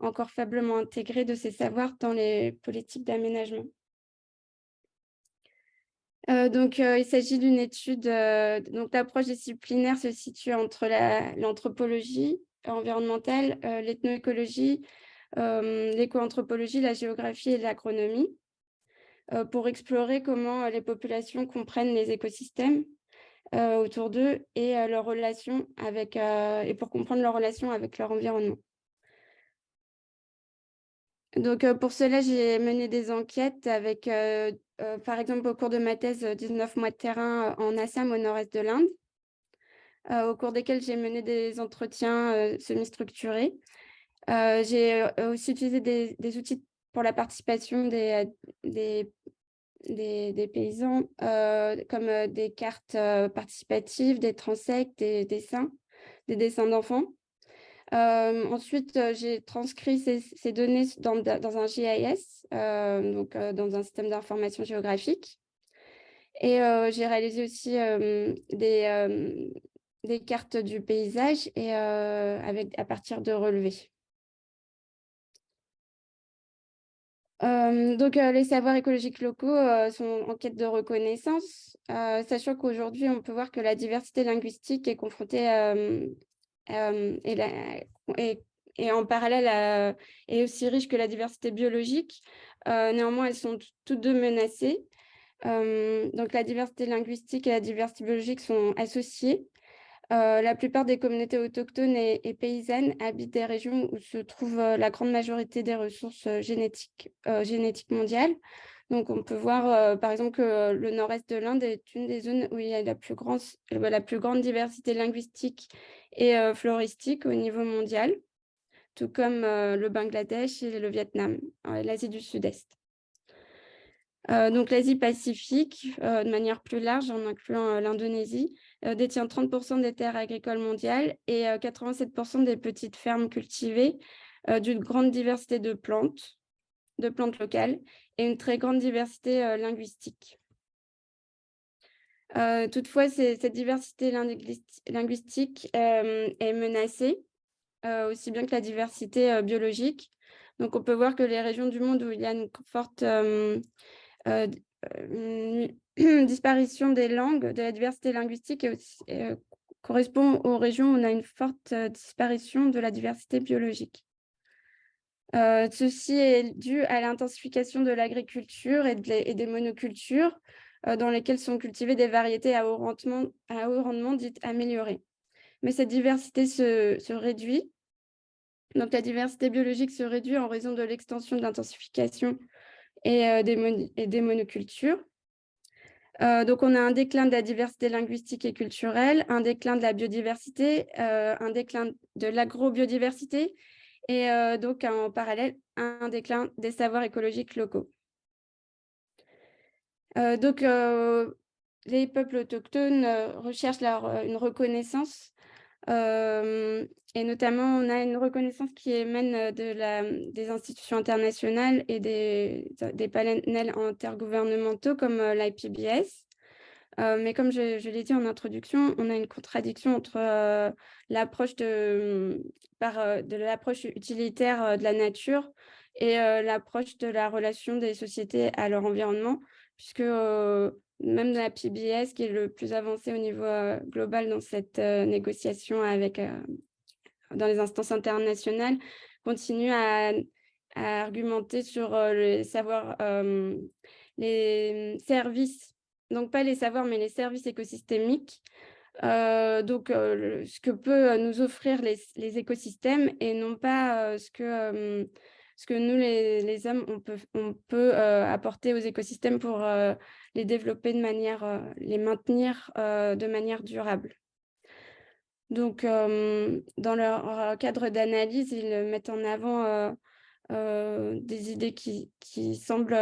encore faiblement intégrée de ces savoirs dans les politiques d'aménagement. Il s'agit d'une étude, donc l'approche disciplinaire se situe entre l'anthropologie environnementale, l'ethnoécologie, l'éco-anthropologie, la géographie et l'agronomie, pour explorer comment les populations comprennent les écosystèmes autour d'eux et leur relation et pour comprendre leur relation avec leur environnement. Donc, pour cela, j'ai mené des enquêtes avec, par exemple, au cours de ma thèse, 19 mois de terrain en Assam, au nord-est de l'Inde, au cours desquels j'ai mené des entretiens semi-structurés. J'ai aussi utilisé des outils pour la participation des paysans, comme des cartes participatives, des transects, des dessins d'enfants. Ensuite, j'ai transcrit ces données dans un GIS, dans un système d'information géographique. Et j'ai réalisé aussi des cartes du paysage et à partir de relevés. Les savoirs écologiques locaux sont en quête de reconnaissance, sachant qu'aujourd'hui, on peut voir que la diversité linguistique est confrontée est et en parallèle est aussi riche que la diversité biologique. Néanmoins, elles sont toutes deux menacées. Donc, la diversité linguistique et la diversité biologique sont associées. La plupart des communautés autochtones et paysannes habitent des régions où se trouve la grande majorité des ressources génétiques mondiales. Donc, on peut voir, par exemple, que le nord-est de l'Inde est une des zones où il y a la plus grande diversité linguistique et floristique au niveau mondial, tout comme le Bangladesh et le Vietnam, l'Asie du Sud-Est. Donc, l'Asie-Pacifique, de manière plus large, en incluant l'Indonésie, détient 30% des terres agricoles mondiales et 87% des petites fermes cultivées, d'une grande diversité de plantes locales et une très grande diversité linguistique. Toutefois, cette diversité linguistique est menacée, aussi bien que la diversité biologique. Donc, on peut voir que les régions du monde où il y a une forte disparition des langues, de la diversité linguistique correspond aux régions où on a une forte disparition de la diversité biologique. Ceci est dû à l'intensification de l'agriculture et des monocultures dans lesquelles sont cultivées des variétés à haut rendement dites améliorées. Mais cette diversité se réduit. Donc, la diversité biologique se réduit en raison de l'extension de l'intensification et des monocultures. Donc, on a un déclin de la diversité linguistique et culturelle, un déclin de la biodiversité, un déclin de l'agrobiodiversité et donc en parallèle, un déclin des savoirs écologiques locaux. Donc, les peuples autochtones recherchent une reconnaissance et notamment, on a une reconnaissance qui émane des institutions internationales et des panels intergouvernementaux comme l'IPBES. Mais comme je l'ai dit en introduction, on a une contradiction entre l'approche utilitaire de la nature et l'approche de la relation des sociétés à leur environnement, puisque même la PBS, qui est le plus avancé au niveau global dans cette négociation dans les instances internationales, continue à argumenter sur les services, donc pas les savoirs, mais les services écosystémiques. Ce que peut nous offrir les écosystèmes et non pas ce que nous, les hommes, on peut apporter aux écosystèmes pour les développer les maintenir de manière durable. Donc, dans leur cadre d'analyse, ils mettent en avant des idées qui semblent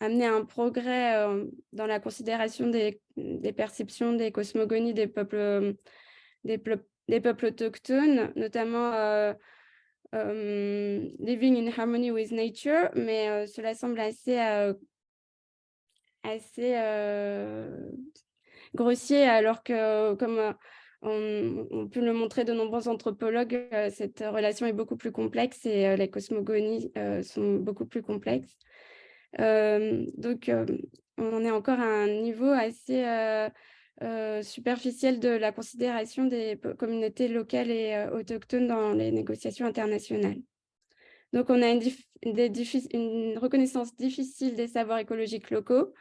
amener un progrès dans la considération des perceptions des cosmogonies des peuples autochtones, notamment living in harmony with nature, mais cela semble assez grossier, alors que, comme on peut le montrer de nombreux anthropologues, cette relation est beaucoup plus complexe et les cosmogonies sont beaucoup plus complexes. Donc, on en est encore à un niveau assez superficiel de la considération des communautés locales et autochtones dans les négociations internationales. Donc, on a une reconnaissance difficile des savoirs écologiques locaux.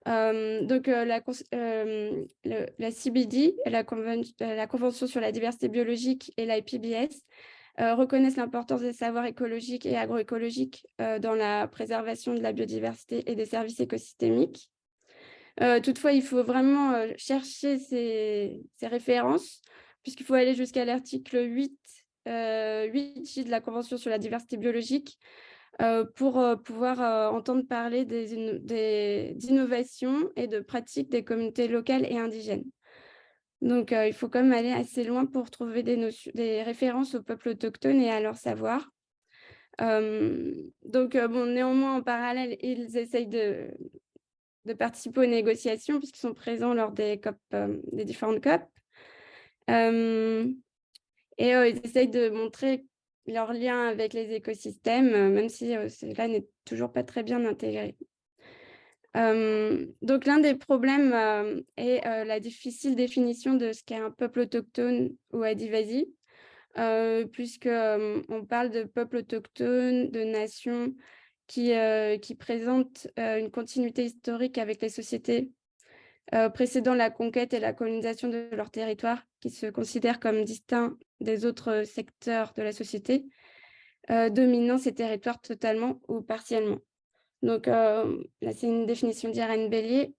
Donc, la CBD, la Convention sur la diversité biologique et l'IPBES reconnaissent l'importance des savoirs écologiques et agroécologiques dans la préservation de la biodiversité et des services écosystémiques. Toutefois, il faut vraiment chercher ces références, puisqu'il faut aller jusqu'à l'article 8J de la Convention sur la diversité biologique pour pouvoir entendre parler d'innovations et de pratiques des communautés locales et indigènes. Donc, il faut quand même aller assez loin pour trouver des références aux peuples autochtones et à leur savoir. Néanmoins, en parallèle, ils essayent de participer aux négociations puisqu'ils sont présents lors des différentes COP. Ils essayent de montrer leur lien avec les écosystèmes, même si cela n'est toujours pas très bien intégré. Donc, l'un des problèmes est la difficile définition de ce qu'est un peuple autochtone ou adivasi. puisqu'on parle de peuples autochtones, de nations qui présentent une continuité historique avec les sociétés précédant la conquête et la colonisation de leur territoire, qui se considèrent comme distincts des autres secteurs de la société, dominant ces territoires totalement ou partiellement. Donc là, c'est une définition d'Irène Bélier.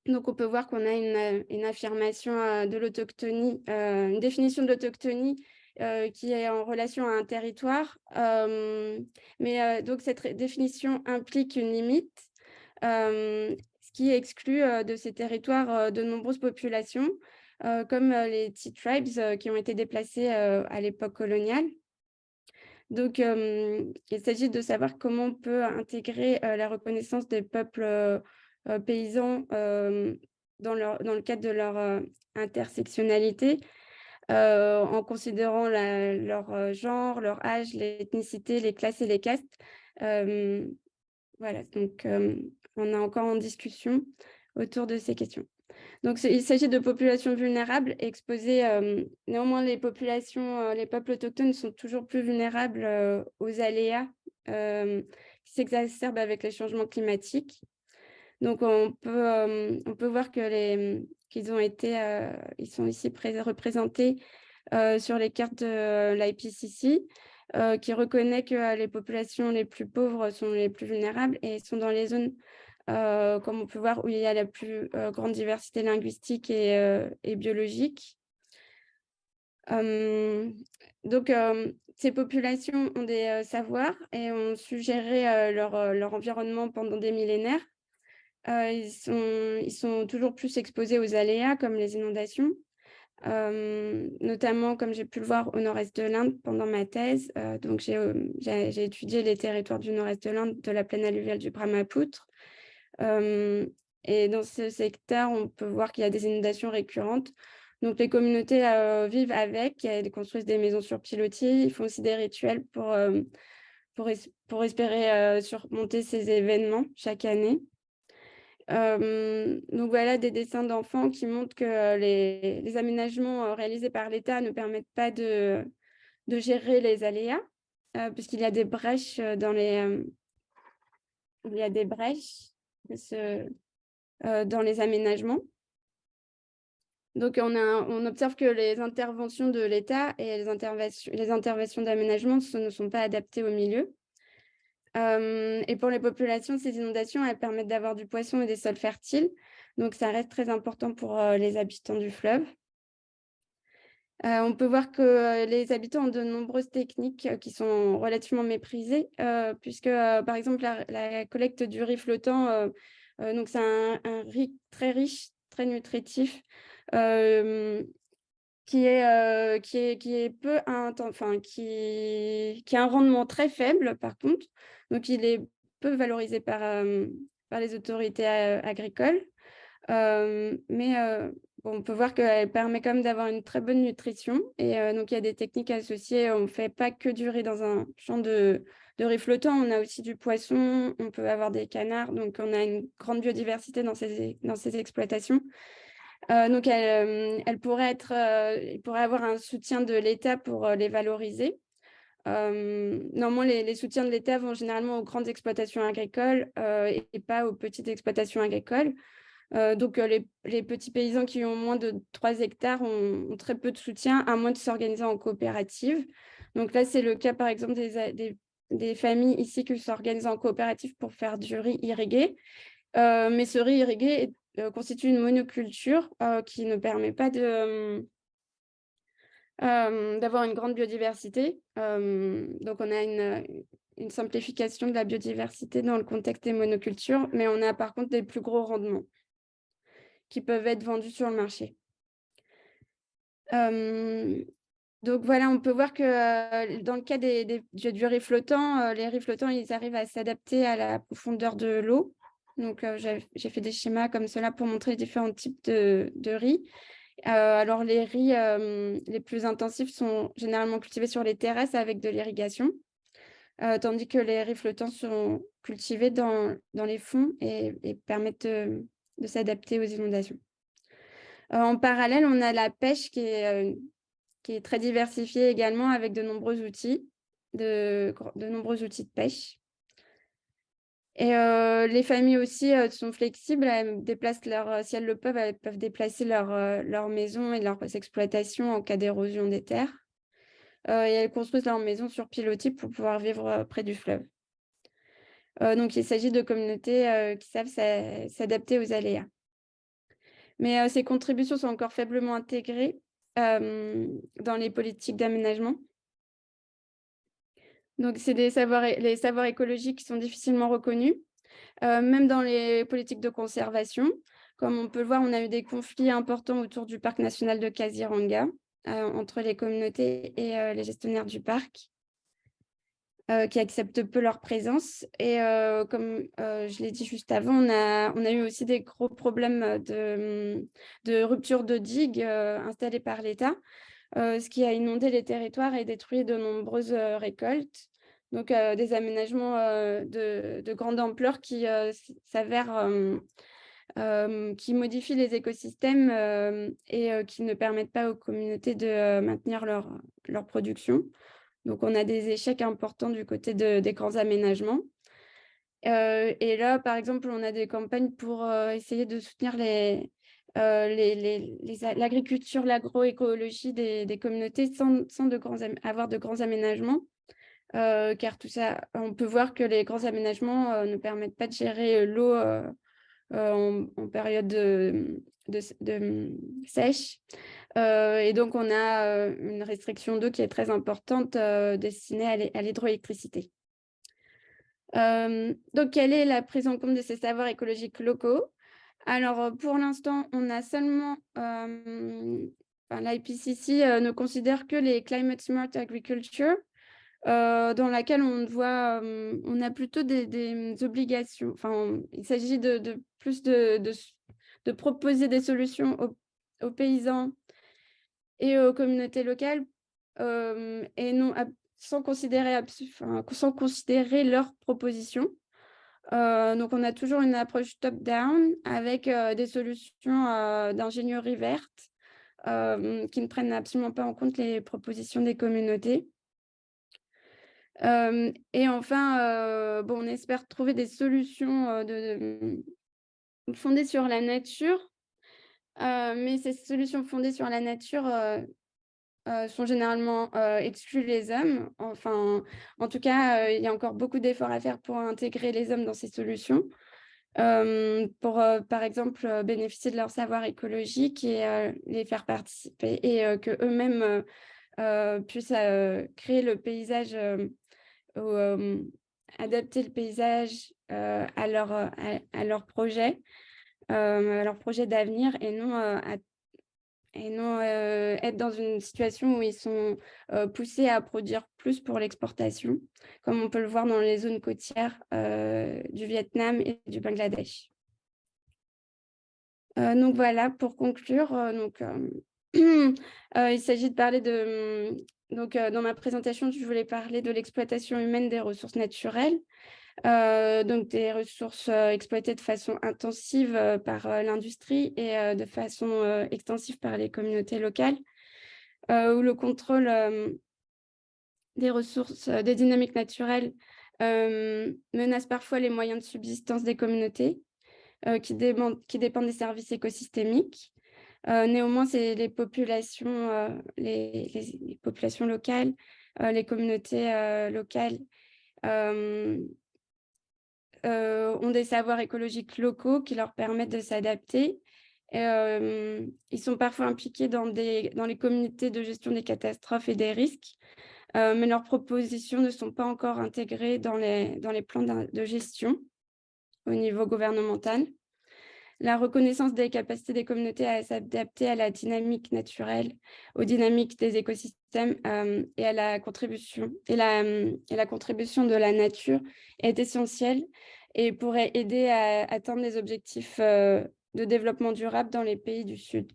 Donc, on peut voir qu'on a une affirmation de l'autochtonie, une définition de l'autochtonie qui est en relation à un territoire. Donc, cette définition implique une limite, ce qui exclut de ces territoires de nombreuses populations, comme les T-Tribes qui ont été déplacées à l'époque coloniale. Donc, il s'agit de savoir comment on peut intégrer la reconnaissance des peuples paysans dans le cadre de leur intersectionnalité, en considérant leur genre, leur âge, l'ethnicité, les classes et les castes. Voilà, donc on est encore en discussion autour de ces questions. Donc, il s'agit de populations vulnérables exposées. Néanmoins, les peuples autochtones sont toujours plus vulnérables aux aléas qui s'exacerbent avec les changements climatiques. Donc, on peut voir qu'ils sont ici représentés sur les cartes de l'IPCC, qui reconnaît que les populations les plus pauvres sont les plus vulnérables et sont dans les zones, comme on peut voir, où il y a la plus grande diversité linguistique et biologique. Donc, ces populations ont des savoirs et ont su gérer leur environnement pendant des millénaires. Ils sont toujours plus exposés aux aléas comme les inondations, notamment comme j'ai pu le voir au nord-est de l'Inde pendant ma thèse. Donc, j'ai étudié les territoires du nord-est de l'Inde, de la plaine alluviale du Brahmapoutre. Et dans ce secteur, on peut voir qu'il y a des inondations récurrentes. Donc, les communautés vivent avec, elles construisent des maisons sur pilotis, ils font aussi des rituels pour espérer surmonter ces événements chaque année. Donc voilà des dessins d'enfants qui montrent que les aménagements réalisés par l'État ne permettent pas de gérer les aléas, puisqu'il y a des brèches dans les aménagements. Donc on observe que les interventions de l'État et les interventions d'aménagement ne sont pas adaptées au milieu. Et pour les populations, ces inondations, elles permettent d'avoir du poisson et des sols fertiles. Donc, ça reste très important pour les habitants du fleuve. On peut voir que les habitants ont de nombreuses techniques qui sont relativement méprisées, puisque, par exemple, la collecte du riz flottant, donc c'est un riz très riche, très nutritif, qui a un rendement très faible, par contre. Donc, il est peu valorisé par les autorités agricoles. Mais on peut voir qu'elle permet quand même d'avoir une très bonne nutrition. Et donc, il y a des techniques associées. On ne fait pas que du riz dans un champ de riz flottant. On a aussi du poisson. On peut avoir des canards. Donc, on a une grande biodiversité dans ces exploitations. Donc, il pourrait avoir un soutien de l'État pour les valoriser. Normalement, les soutiens de l'État vont généralement aux grandes exploitations agricoles et pas aux petites exploitations agricoles. Donc, les petits paysans qui ont moins de 3 hectares ont très peu de soutien, à moins de s'organiser en coopérative. Donc là, c'est le cas, par exemple, des familles ici qui s'organisent en coopérative pour faire du riz irrigué. Mais ce riz irrigué constitue une monoculture qui ne permet pas d'avoir une grande biodiversité. Donc, on a une simplification de la biodiversité dans le contexte des monocultures, mais on a par contre des plus gros rendements qui peuvent être vendus sur le marché. Donc voilà, on peut voir que dans le cas du riz flottant, les riz flottants, ils arrivent à s'adapter à la profondeur de l'eau. Donc, j'ai fait des schémas comme cela pour montrer les différents types de riz. Alors, les riz les plus intensifs sont généralement cultivés sur les terrasses avec de l'irrigation, tandis que les riz flottants sont cultivés dans les fonds et permettent de s'adapter aux inondations. En parallèle, on a la pêche qui est qui est très diversifié également avec de nombreux outils, de nombreux outils de pêche. Et les familles aussi sont flexibles, elles déplacent si elles le peuvent, elles peuvent déplacer leur maison et leurs exploitations en cas d'érosion des terres. Et elles construisent leur maison sur pilotis pour pouvoir vivre près du fleuve. Donc, il s'agit de communautés qui savent s'adapter aux aléas. Mais ces contributions sont encore faiblement intégrées dans les politiques d'aménagement. Donc, c'est les savoirs écologiques qui sont difficilement reconnus, même dans les politiques de conservation. Comme on peut le voir, on a eu des conflits importants autour du parc national de Kaziranga entre les communautés et les gestionnaires du parc, qui acceptent peu leur présence. Et comme je l'ai dit juste avant, on a eu aussi des gros problèmes de rupture de digues installées par l'État, ce qui a inondé les territoires et détruit de nombreuses récoltes. Donc, des aménagements de grande ampleur qui s'avèrent, qui modifient les écosystèmes et qui ne permettent pas aux communautés de maintenir leur production. Donc, on a des échecs importants du côté des grands aménagements. Et là, par exemple, on a des campagnes pour essayer de soutenir l'agriculture, l'agroécologie des communautés sans avoir de grands aménagements. Car tout ça, on peut voir que les grands aménagements ne permettent pas de gérer l'eau en période de sèche. Et donc, on a une restriction d'eau qui est très importante destinée à l'hydroélectricité. Donc, quelle est la prise en compte de ces savoirs écologiques locaux? Alors, pour l'instant, on a seulement... l'IPCC ne considère que les Climate Smart Agriculture, dans laquelle on a plutôt des obligations. Enfin, il s'agit de proposer des solutions aux paysans et aux communautés locales, et non sans considérer leurs propositions. Donc, on a toujours une approche top-down avec des solutions d'ingénierie verte qui ne prennent absolument pas en compte les propositions des communautés. Et enfin, on espère trouver des solutions fondées sur la nature, mais ces solutions fondées sur la nature sont généralement excluent les hommes. Enfin, en tout cas, il y a encore beaucoup d'efforts à faire pour intégrer les hommes dans ces solutions, pour, par exemple, bénéficier de leur savoir écologique et les faire participer et qu'eux-mêmes puissent créer le paysage ou adapter le paysage à leur projet d'avenir et non être dans une situation où ils sont poussés à produire plus pour l'exportation, comme on peut le voir dans les zones côtières du Vietnam et du Bangladesh. Donc voilà, pour conclure, il s'agit de parler de... dans ma présentation, je voulais parler de l'exploitation humaine des ressources naturelles, donc des ressources exploitées de façon intensive par l'industrie et de façon extensive par les communautés locales, où le contrôle des ressources, des dynamiques naturelles menace parfois les moyens de subsistance des communautés qui dépendent des services écosystémiques. Néanmoins, c'est les populations locales, les communautés locales ont des savoirs écologiques locaux qui leur permettent de s'adapter. Ils sont parfois impliqués dans les communautés de gestion des catastrophes et des risques, mais leurs propositions ne sont pas encore intégrées dans les plans de gestion au niveau gouvernemental. La reconnaissance des capacités des communautés à s'adapter à la dynamique naturelle, aux dynamiques des écosystèmes et à la contribution de la nature est essentielle et pourrait aider à atteindre les objectifs de développement durable dans les pays du Sud.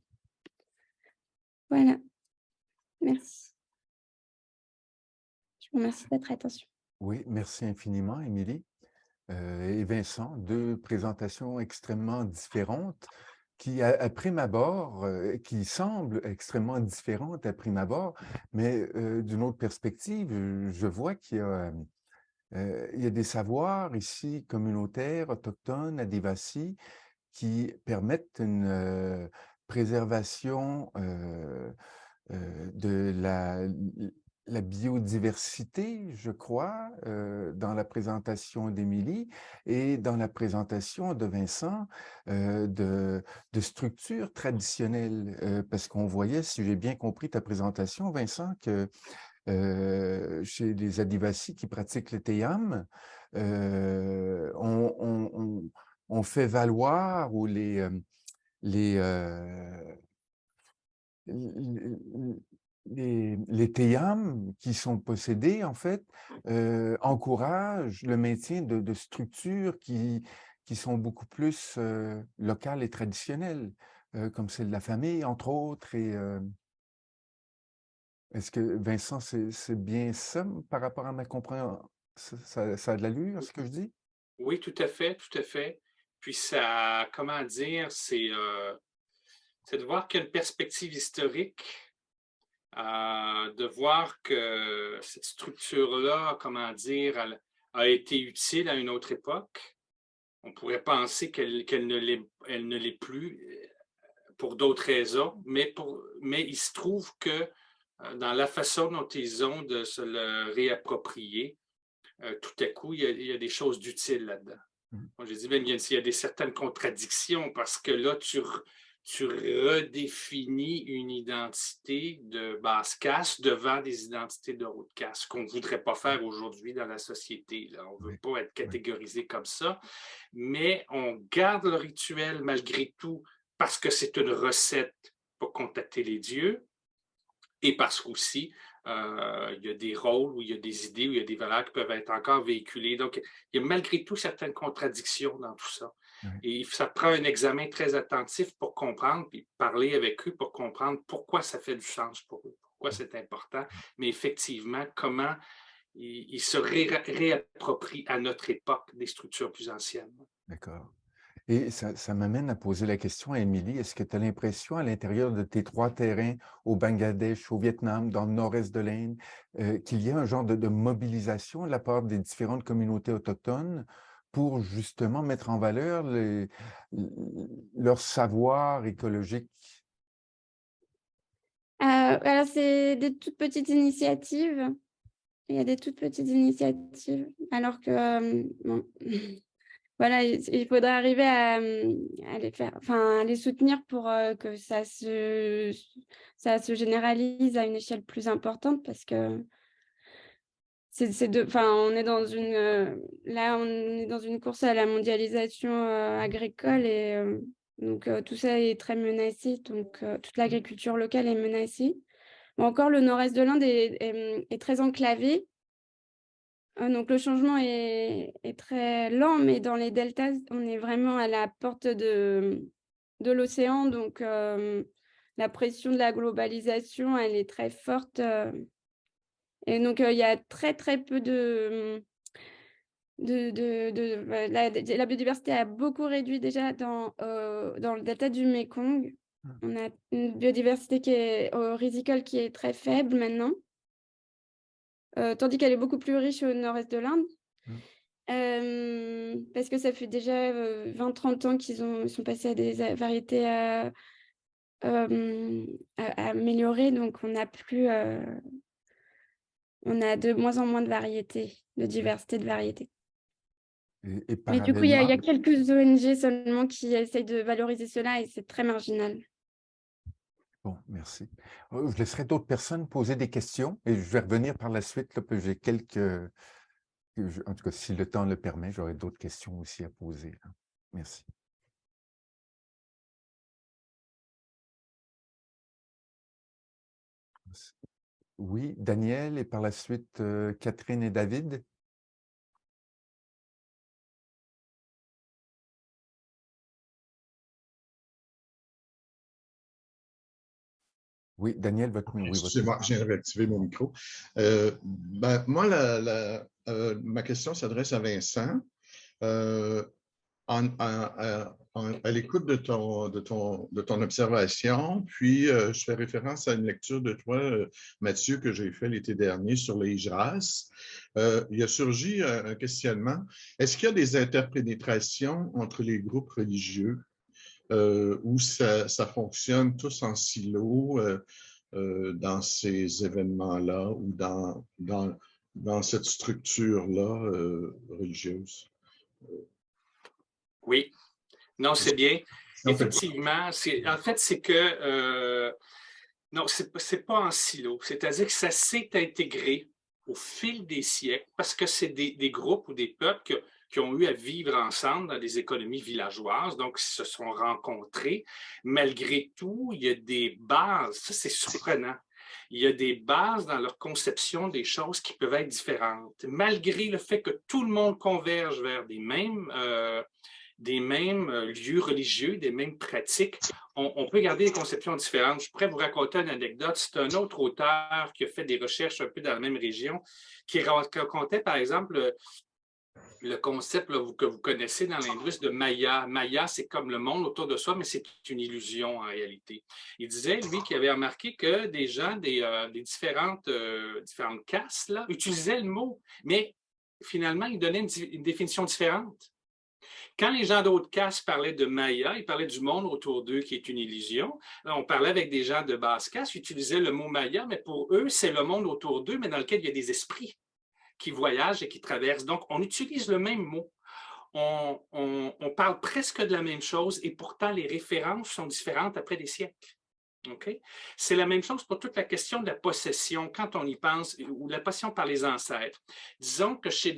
Voilà. Merci. Je vous remercie de votre attention. Oui, merci infiniment, Émilie. Et Vincent, deux présentations extrêmement différentes qui, à prime abord, qui semble extrêmement différente à prime abord, mais d'une autre perspective, je vois qu'il y a, il y a des savoirs ici communautaires, autochtones, adivasi, qui permettent une préservation de la biodiversité, je crois, dans la présentation d'Émilie et dans la présentation de Vincent, de structures traditionnelles. Parce qu'on voyait, si j'ai bien compris ta présentation, Vincent, que chez les Adivasi qui pratiquent le Teyam, on fait valoir ou les, les Teyam qui sont possédés, en fait, encouragent le maintien de structures qui sont beaucoup plus locales et traditionnelles, comme celle de la famille, entre autres. Et est-ce que, Vincent, c'est bien ça par rapport à ma compréhension? Ça a de l'allure, ce que je dis? Oui, tout à fait, tout à fait. Puis ça, comment dire, c'est de voir qu'il y a une perspective historique, de voir que cette structure-là, comment dire, a été utile à une autre époque. On pourrait penser qu'elle ne l'est plus pour d'autres raisons, mais il se trouve que dans la façon dont ils ont de se le réapproprier, tout à coup, il y a des choses d'utiles là-dedans. Moi, j'ai dit, ben, il y a certaines contradictions parce que là, tu redéfinis une identité de basse caste devant des identités de haute caste, qu'on ne voudrait pas faire aujourd'hui dans la société. Là. On ne veut pas être catégorisé comme ça, mais on garde le rituel malgré tout parce que c'est une recette pour contacter les dieux et parce qu'aussi, il y a des rôles où il y a des idées, où il y a des valeurs qui peuvent être encore véhiculées. Donc, il y a malgré tout certaines contradictions dans tout ça. Et ça prend un examen très attentif pour comprendre, puis parler avec eux pour comprendre pourquoi ça fait du sens pour eux, pourquoi c'est important, mais effectivement, comment ils se réapproprient à notre époque des structures plus anciennes. D'accord. Et ça m'amène à poser la question à Émilie. Est-ce que tu as l'impression, à l'intérieur de tes 3 terrains, au Bangladesh, au Vietnam, dans le nord-est de l'Inde, qu'il y a un genre de mobilisation de la part des différentes communautés autochtones pour justement mettre en valeur leur savoir écologique? Alors, c'est des toutes petites initiatives. Il y a des toutes petites initiatives, alors que bon, voilà, il faudrait arriver à les faire, enfin, à les soutenir pour que ça se généralise à une échelle plus importante, parce que enfin, on est dans une là, on est dans une course à la mondialisation agricole, et donc tout ça est très menacé, donc toute l'agriculture locale est menacée. Ou encore, le nord-est de l'Inde est très enclavé. Donc le changement est très lent, mais dans les deltas, on est vraiment à la porte de l'océan. Donc la pression de la globalisation, elle est très forte. Et donc il y a très peu la biodiversité a beaucoup réduit déjà dans le delta du Mékong. On a une biodiversité qui est risicole, qui est très faible maintenant. Tandis qu'elle est beaucoup plus riche au nord-est de l'Inde. Parce que ça fait déjà 20-30 ans qu'ils sont passés à des variétés à améliorer. Donc, on a de moins en moins de variétés, de diversité de variétés. Et Mais du coup, il y parallèlement, a quelques ONG seulement qui essayent de valoriser cela, et c'est très marginal. bon, merci. Je laisserai d'autres personnes poser des questions et je vais revenir par la suite, là, parce que j'ai quelques... En tout cas, si le temps le permet, j'aurai d'autres questions aussi à poser, là. Merci. Oui, Daniel, et par la suite, Catherine et David. Oui, Daniel, votre micro. Excusez-moi, je viens de réactiver mon micro. Moi, ma question s'adresse à Vincent. à l'écoute de ton observation, puis je fais référence à une lecture de toi, Mathieu, que j'ai fait l'été dernier sur les Hijras. Il a surgi un questionnement. Est-ce qu'il y a des interpénétrations entre les groupes religieux où ça fonctionne tous en silo dans ces événements-là ou dans cette structure-là religieuse? Oui, non, c'est bien. En fait, Effectivement, en fait, c'est que non, c'est pas en silo. C'est-à-dire que ça s'est intégré au fil des siècles parce que c'est des groupes ou des peuples qui ont eu à vivre ensemble dans des économies villageoises, donc ils se sont rencontrés. Malgré tout, il y a des bases, ça c'est surprenant, il y a des bases dans leur conception des choses qui peuvent être différentes. Malgré le fait que tout le monde converge vers des mêmes lieux religieux, des mêmes pratiques, on peut garder des conceptions différentes. Je pourrais vous raconter une anecdote. C'est un autre auteur qui a fait des recherches un peu dans la même région, qui racontait, par exemple, le concept là, que vous connaissez dans l'industrie de Maya. Maya, c'est comme le monde autour de soi, mais c'est une illusion en réalité. Il disait, lui, qu'il avait remarqué que des gens des différentes castes là, utilisaient le mot, mais finalement, ils donnaient une définition différente. Quand les gens d'autres castes parlaient de Maya, ils parlaient du monde autour d'eux qui est une illusion. On parlait avec des gens de basse caste, ils utilisaient le mot Maya, mais pour eux, c'est le monde autour d'eux, mais dans lequel il y a des esprits qui voyagent et qui traversent. Donc, on utilise le même mot. On parle presque de la même chose et pourtant les références sont différentes après des siècles. Okay? C'est la même chose pour toute la question de la possession, quand on y pense, ou la possession par les ancêtres. Disons que chez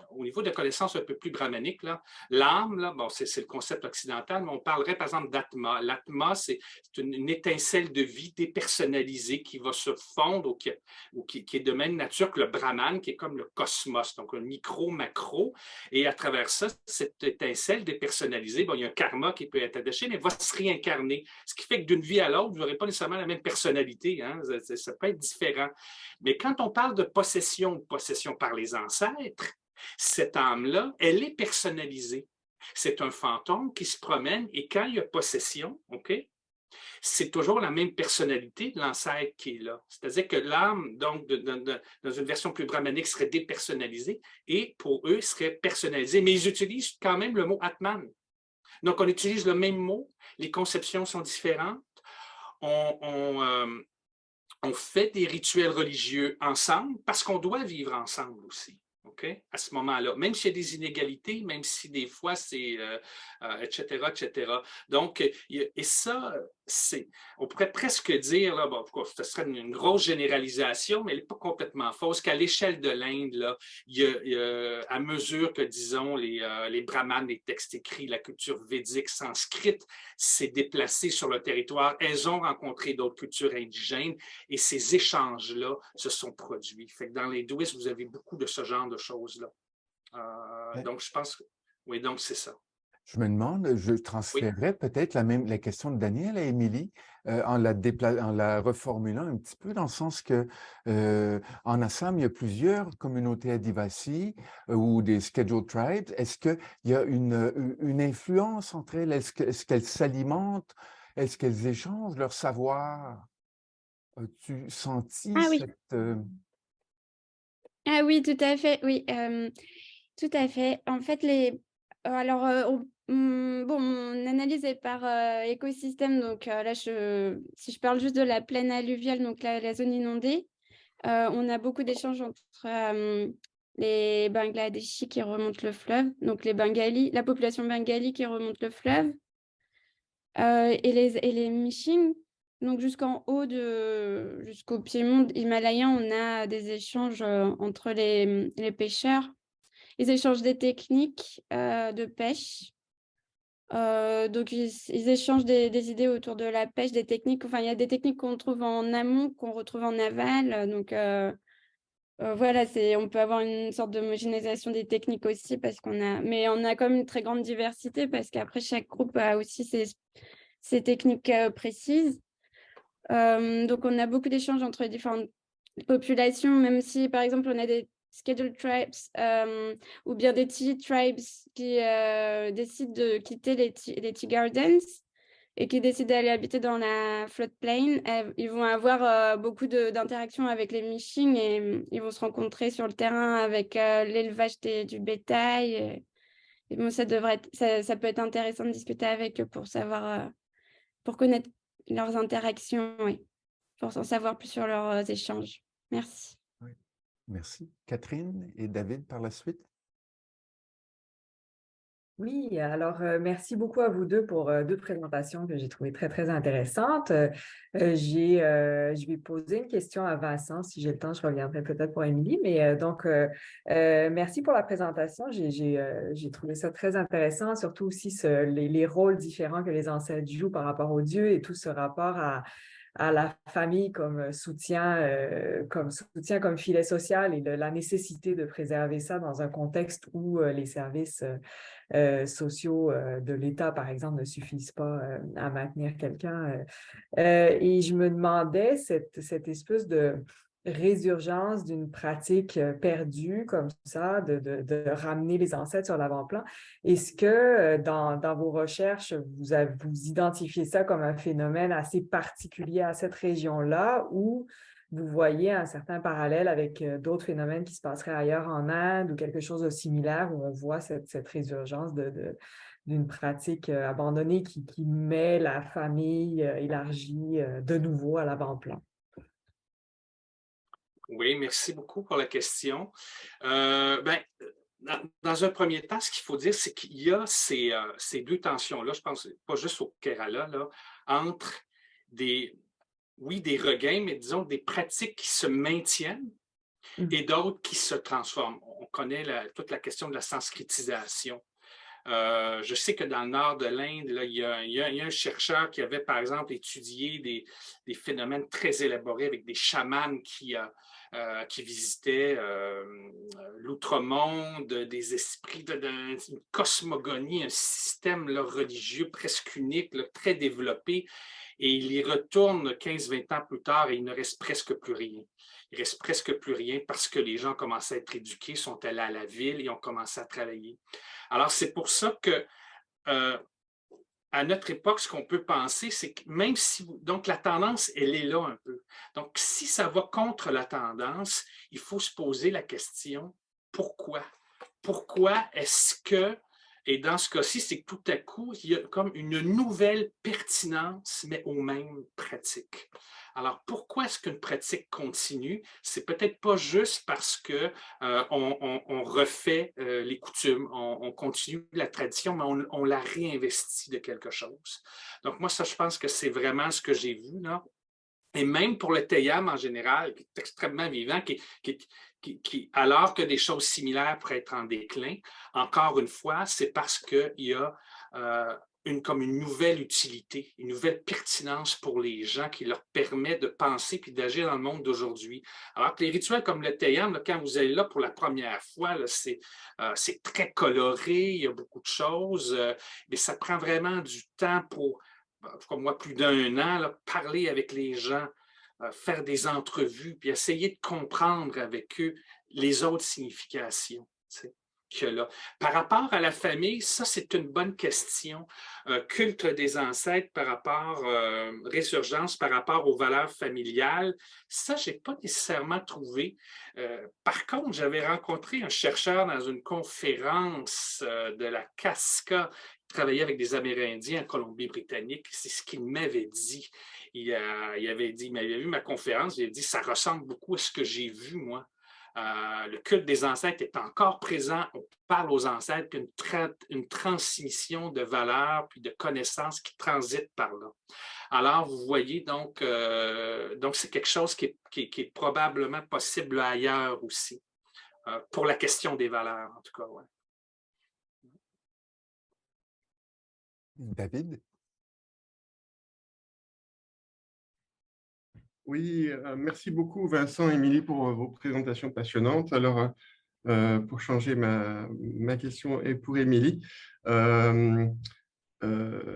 au niveau de connaissances un peu plus brahmaniques, l'âme, bon, c'est le concept occidental, mais on parlerait par exemple d'atma. L'atma, c'est une étincelle de vie dépersonnalisée qui va se fondre ou qui est de même nature que le Brahman, qui est comme le cosmos, donc un micro-macro. Et à travers ça, cette étincelle dépersonnalisée, bon, il y a un karma qui peut être attaché, mais va se réincarner. Ce qui fait que d'une vie à l'autre, vous n'aurez pas nécessairement la même personnalité. Hein? Ça peut être différent. Mais quand on parle de possession par les ancêtres, cette âme-là, elle est personnalisée. C'est un fantôme qui se promène et quand il y a possession, OK, c'est toujours la même personnalité de l'ancêtre qui est là. C'est-à-dire que l'âme, donc, dans une version plus brahmanique, serait dépersonnalisée et pour eux, serait personnalisée. Mais ils utilisent quand même le mot Atman. Donc, on utilise le même mot, les conceptions sont différentes. On fait des rituels religieux ensemble parce qu'on doit vivre ensemble aussi. Okay? À ce moment-là, même s'il y a des inégalités, même si des fois c'est etc., etc. Donc, et ça, on pourrait presque dire, là, bon, ce serait une grosse généralisation, mais elle n'est pas complètement fausse, qu'à l'échelle de l'Inde, là, à mesure que, disons, les brahmanes, les textes écrits, la culture védique, sanscrite, s'est déplacée sur le territoire, elles ont rencontré d'autres cultures indigènes et ces échanges-là se sont produits. Fait que dans l'hindouisme, vous avez beaucoup de ce genre de choses-là. Donc, je pense que oui, donc c'est ça. Je me demande, je transférerais peut-être la question de Daniel à Émilie en la reformulant un petit peu dans le sens que en Assam, il y a plusieurs communautés adivasi ou des scheduled tribes. Est-ce qu'il y a une influence entre elles? Est-ce qu'elles s'alimentent? Est-ce qu'elles échangent leur savoir? As-tu senti Ah oui. cette... Ah oui, tout à fait, oui, tout à fait. En fait, mon analyse est par écosystème. Donc là, si je parle juste de la plaine alluviale, donc la zone inondée, on a beaucoup d'échanges entre les Bangladeshis qui remontent le fleuve, donc la population bengali qui remonte le fleuve, et les Miching. Donc jusqu'en haut, jusqu'au piémont himalayen, on a des échanges entre les pêcheurs. Ils échangent des techniques de pêche. Donc ils échangent des idées autour de la pêche, des techniques. Enfin, il y a des techniques qu'on trouve en amont, qu'on retrouve en aval. Donc voilà, on peut avoir une sorte d'homogénéisation des techniques aussi mais on a quand même une très grande diversité parce qu'après chaque groupe a aussi ses techniques précises. Donc on a beaucoup d'échanges entre les différentes populations, même si par exemple on a scheduled tribes ou bien des tea tribes qui décident de quitter les tea gardens et qui décident d'aller habiter dans la floodplain, ils vont avoir beaucoup d'interactions avec les Miching et ils vont se rencontrer sur le terrain avec l'élevage du bétail. Et bon, ça peut être intéressant de discuter avec eux pour savoir, pour connaître leurs interactions, oui, pour en savoir plus sur leurs échanges. Merci. Oui. Merci. Catherine et David par la suite. Oui, alors merci beaucoup à vous deux pour deux présentations que j'ai trouvées très, très intéressantes. Je vais poser une question à Vincent. Si j'ai le temps, je reviendrai peut-être pour Émilie. Mais merci pour la présentation. J'ai trouvé ça très intéressant, surtout aussi les rôles différents que les ancêtres jouent par rapport aux dieux et tout ce rapport à la famille comme soutien, comme filet social et la nécessité de préserver ça dans un contexte où les services sociaux de l'État, par exemple, ne suffisent pas à maintenir quelqu'un. Et je me demandais cette espèce de résurgence d'une pratique perdue comme ça, de ramener les ancêtres sur l'avant-plan. Est-ce que dans vos recherches, vous identifiez ça comme un phénomène assez particulier à cette région-là ou vous voyez un certain parallèle avec d'autres phénomènes qui se passeraient ailleurs en Inde ou quelque chose de similaire où on voit cette résurgence d'une pratique abandonnée qui met la famille élargie de nouveau à l'avant-plan? Oui, merci beaucoup pour la question. Dans un premier temps, ce qu'il faut dire, c'est qu'il y a ces deux tensions-là, je pense, pas juste au Kerala, là, entre des regains, mais disons des pratiques qui se maintiennent et d'autres qui se transforment. On connaît toute la question de la sanskritisation. Je sais que dans le nord de l'Inde, il y a un chercheur qui avait, par exemple, étudié des phénomènes très élaborés avec des chamans qui visitaient l'outre-monde, des esprits, d'une cosmogonie, un système là, religieux presque unique, là, très développé. Et il y retourne 15-20 ans plus tard et il ne reste presque plus rien. Il ne reste presque plus rien parce que les gens commencent à être éduqués, sont allés à la ville et ont commencé à travailler. Alors, c'est pour ça que, à notre époque, ce qu'on peut penser, c'est que même si... Donc, la tendance, elle est là un peu. Donc, si ça va contre la tendance, il faut se poser la question, pourquoi? Pourquoi est-ce que... Et dans ce cas-ci, c'est que tout à coup, il y a comme une nouvelle pertinence, mais aux mêmes pratiques. Alors, pourquoi est-ce qu'une pratique continue? C'est peut-être pas juste parce que on refait les coutumes, on continue la tradition, mais on la réinvestit de quelque chose. Donc, moi, ça, je pense que c'est vraiment ce que j'ai vu, là. Et même pour le Teyam en général, qui est extrêmement vivant, alors que des choses similaires pourraient être en déclin, encore une fois, c'est parce qu'il y a comme une nouvelle utilité, une nouvelle pertinence pour les gens qui leur permet de penser puis d'agir dans le monde d'aujourd'hui. Alors que les rituels comme le Teyam, là, quand vous allez là pour la première fois, c'est très coloré, il y a beaucoup de choses, mais ça prend vraiment du temps pour, comme moi, plus d'1 an, là, parler avec les gens, faire des entrevues, puis essayer de comprendre avec eux les autres significations qu'il y a là. Par rapport à la famille, ça, c'est une bonne question. Culte des ancêtres par rapport, résurgence par rapport aux valeurs familiales, ça, je n'ai pas nécessairement trouvé. Par contre, j'avais rencontré un chercheur dans une conférence de la Casca, travaillait avec des Amérindiens en Colombie-Britannique, c'est ce qu'il m'avait dit. Il m'avait vu ma conférence, il a dit, ça ressemble beaucoup à ce que j'ai vu, moi. Le culte des ancêtres est encore présent, on parle aux ancêtres, puis une transmission de valeurs, puis de connaissances qui transitent par là. Alors, vous voyez, donc c'est quelque chose qui est probablement possible ailleurs aussi, pour la question des valeurs, en tout cas, ouais. David? Oui, merci beaucoup Vincent et Émilie pour vos présentations passionnantes. Alors, pour changer, ma question est pour Émilie. Elle me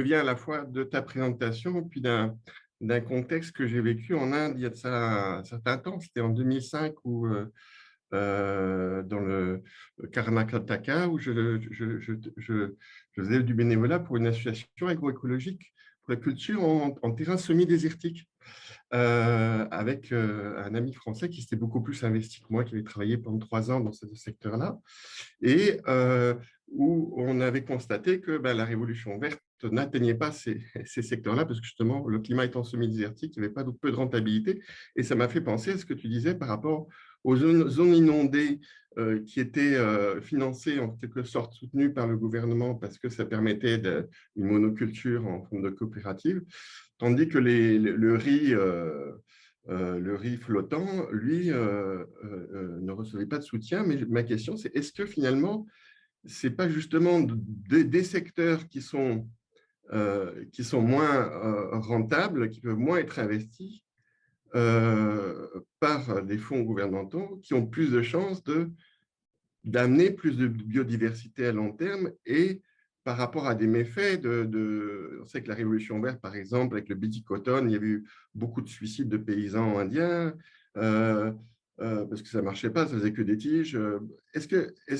vient à la fois de ta présentation puis d'un d'un contexte que j'ai vécu en Inde il y a de ça un certain temps. C'était en 2005 où, dans le Karnataka, où je faisais du bénévolat pour une association agroécologique pour la culture en terrain semi-désertique, avec un ami français qui s'était beaucoup plus investi que moi, qui avait travaillé pendant 3 ans dans ce secteur-là, et où on avait constaté que la révolution verte n'atteignait pas ces secteurs-là, parce que justement, le climat étant semi-désertique, il n'y avait pas peu de rentabilité. Et ça m'a fait penser à ce que tu disais par rapport aux zones inondées qui étaient financées, en quelque sorte soutenues par le gouvernement, parce que ça permettait une monoculture en forme de coopérative, tandis que le riz flottant, lui, ne recevait pas de soutien. Mais ma question, c'est est-ce que finalement, ce n'est pas justement des secteurs qui sont moins rentables, qui peuvent moins être investis par des fonds gouvernementaux, qui ont plus de chances d'amener plus de biodiversité à long terme, et par rapport à des méfaits on sait que la révolution verte, par exemple, avec le Bidicotton, il y a eu beaucoup de suicides de paysans indiens, parce que ça ne marchait pas, ça faisait que des tiges. Est-ce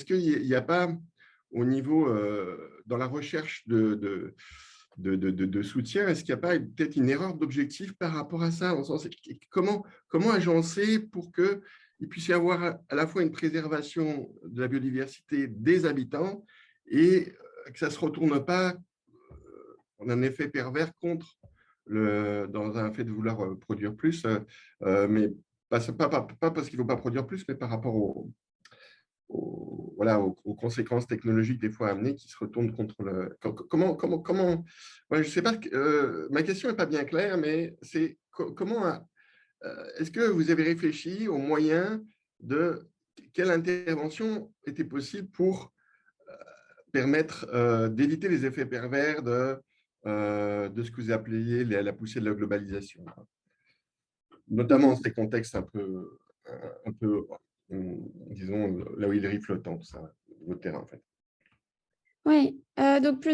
qu'il n'y a pas, au niveau, dans la recherche de soutien, est-ce qu'il n'y a pas peut-être une erreur d'objectif par rapport à ça? Comment agencer pour qu'il puisse y avoir à la fois une préservation de la biodiversité des habitants et que ça ne se retourne pas en un effet pervers dans un fait de vouloir produire plus, mais pas parce qu'il ne faut pas produire plus, mais par rapport aux conséquences technologiques des fois amenées qui se retournent contre le… Comment ouais, je sais pas, ma question n'est pas bien claire, mais c'est comment… est-ce que vous avez réfléchi aux moyens de… Quelle intervention était possible pour permettre d'éviter les effets pervers de ce que vous appeliez la poussée de la globalisation, notamment dans ces contextes un peu disons, là où il est riz flottant, tout ça, votre terrain, en fait. Oui, donc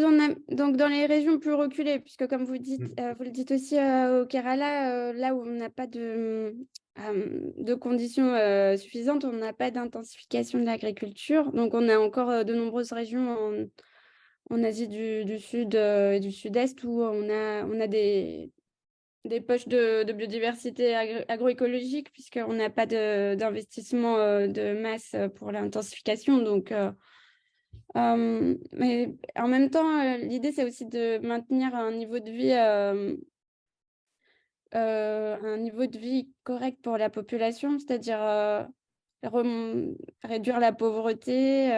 donc dans les régions plus reculées, puisque comme vous le dites aussi au Kerala, là où on n'a pas de conditions suffisantes, on n'a pas d'intensification de l'agriculture. Donc on a encore de nombreuses régions en Asie du Sud et du Sud-Est où on a des poches de biodiversité agroécologique, puisqu'on n'a pas d'investissement de masse pour l'intensification. Donc mais en même temps, l'idée, c'est aussi de maintenir un niveau de vie correct pour la population, c'est-à-dire réduire la pauvreté,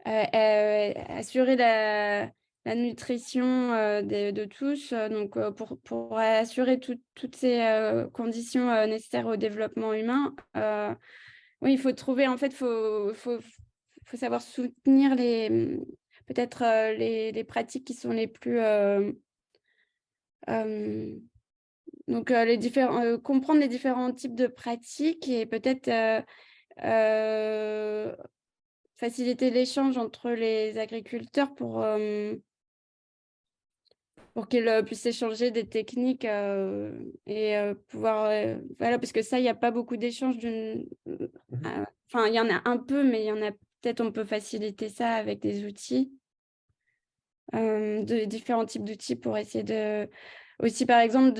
assurer la nutrition de tous, donc pour assurer toutes ces conditions nécessaires au développement humain. Oui, il faut trouver, en fait, faut savoir soutenir peut-être les pratiques qui sont les plus… donc, comprendre les différents types de pratiques et peut-être faciliter l'échange entre les agriculteurs pour qu'ils puissent échanger des techniques et pouvoir… voilà, parce que ça, il n'y a pas beaucoup d'échanges. Enfin, il y en a un peu, mais il y en a peut-être, on peut faciliter ça avec des outils, de différents types d'outils pour essayer de… Aussi, par exemple,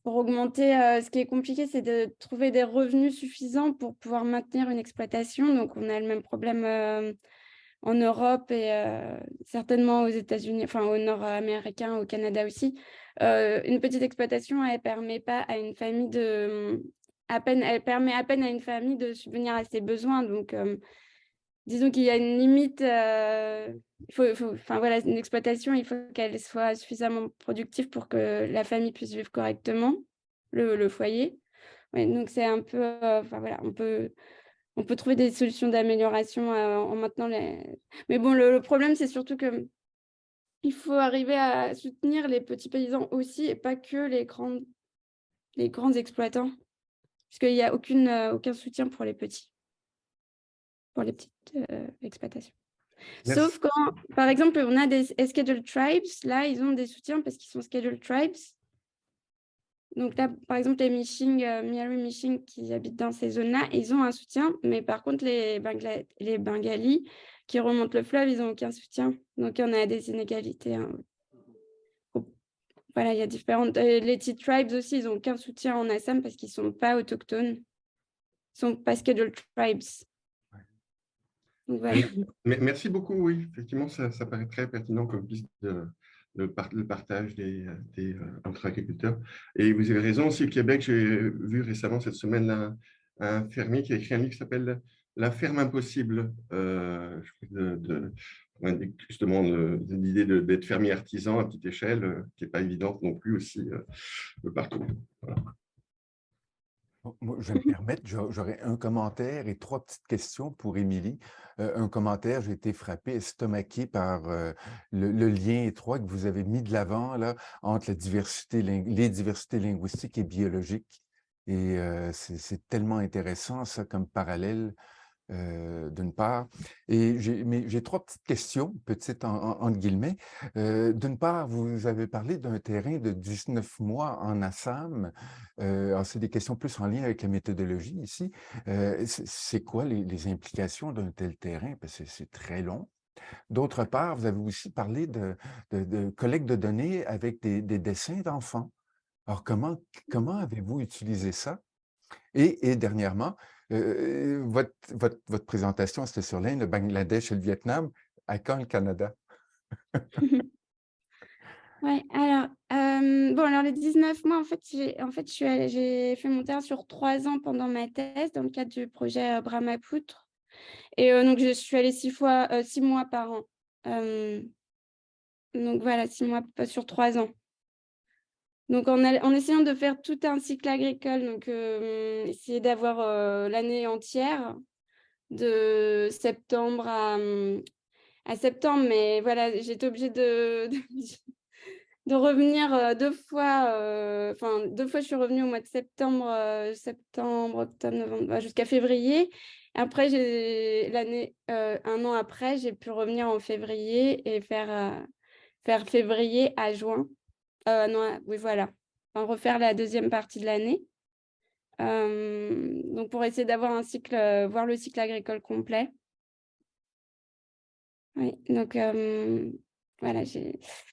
pour augmenter… ce qui est compliqué, c'est de trouver des revenus suffisants pour pouvoir maintenir une exploitation. Donc, on a le même problème en Europe et certainement aux États-Unis, enfin au Nord-américain, au Canada aussi. Une petite exploitation, elle permet pas à une famille elle permet à peine à une famille de subvenir à ses besoins. Donc, disons qu'il y a une limite. Enfin voilà, une exploitation, il faut qu'elle soit suffisamment productive pour que la famille puisse vivre correctement, le foyer. Ouais, donc c'est un peu, enfin voilà, on peut trouver des solutions d'amélioration en maintenant Mais bon, le problème, c'est surtout que il faut arriver à soutenir les petits paysans aussi et pas que les grands exploitants, puisqu'il n'y a aucun soutien pour les petites exploitations. Merci. Sauf quand, par exemple, on a des scheduled tribes, là, ils ont des soutiens parce qu'ils sont scheduled tribes. Donc là, par exemple, les Miari Mishing qui habitent dans ces zones-là, ils ont un soutien, mais par contre, les Bengalis qui remontent le fleuve, ils n'ont aucun soutien. Donc, il y en a des inégalités, hein. Voilà, il y a différentes... les Tea Tribes aussi, ils n'ont aucun soutien en Assam parce qu'ils ne sont pas autochtones. Ils ne sont pas scheduled tribes. Donc, voilà. Merci beaucoup, oui. Effectivement, ça paraît très pertinent comme piste le partage entre agriculteurs. Et vous avez raison aussi, au Québec, j'ai vu récemment cette semaine un fermier qui a écrit un livre qui s'appelle « La ferme impossible ». Justement, l'idée d'être fermier artisan à petite échelle, qui n'est pas évidente non plus aussi le parcours. Voilà. Moi, je vais me permettre, j'aurais un commentaire et 3 petites questions pour Émilie. Un commentaire, j'ai été frappé, estomaqué par le lien étroit que vous avez mis de l'avant là, entre les diversités linguistiques et biologiques. Et c'est tellement intéressant, ça, comme parallèle. D'une part. Mais j'ai 3 petites questions, petites entre guillemets. D'une part, vous avez parlé d'un terrain de 19 mois en Assam. Alors, c'est des questions plus en lien avec la méthodologie ici. C'est quoi les implications d'un tel terrain? Parce que c'est très long. D'autre part, vous avez aussi parlé de collecte de données avec des dessins d'enfants. Alors, comment avez-vous utilisé ça? Et dernièrement, votre présentation, c'était sur l'Inde, le Bangladesh et le Vietnam. À quand le Canada? Ouais, alors, alors les 19 mois, en fait, j'ai fait mon terrain sur 3 ans pendant ma thèse dans le cadre du projet Brahmapoutre. Et donc, je suis allée 6 mois par an. Donc, voilà, 6 mois sur 3 ans. Donc, en essayant de faire tout un cycle agricole, donc essayer d'avoir l'année entière, de septembre à septembre. Mais voilà, j'étais obligée de revenir 2 fois. Enfin, 2 fois, je suis revenue au mois de septembre, octobre, novembre, jusqu'à février. Après, un an après, j'ai pu revenir en février et faire février à juin. Non, oui, voilà. Enfin, refaire la deuxième partie de l'année. Donc, pour essayer d'avoir un cycle, voir le cycle agricole complet. Oui, donc voilà.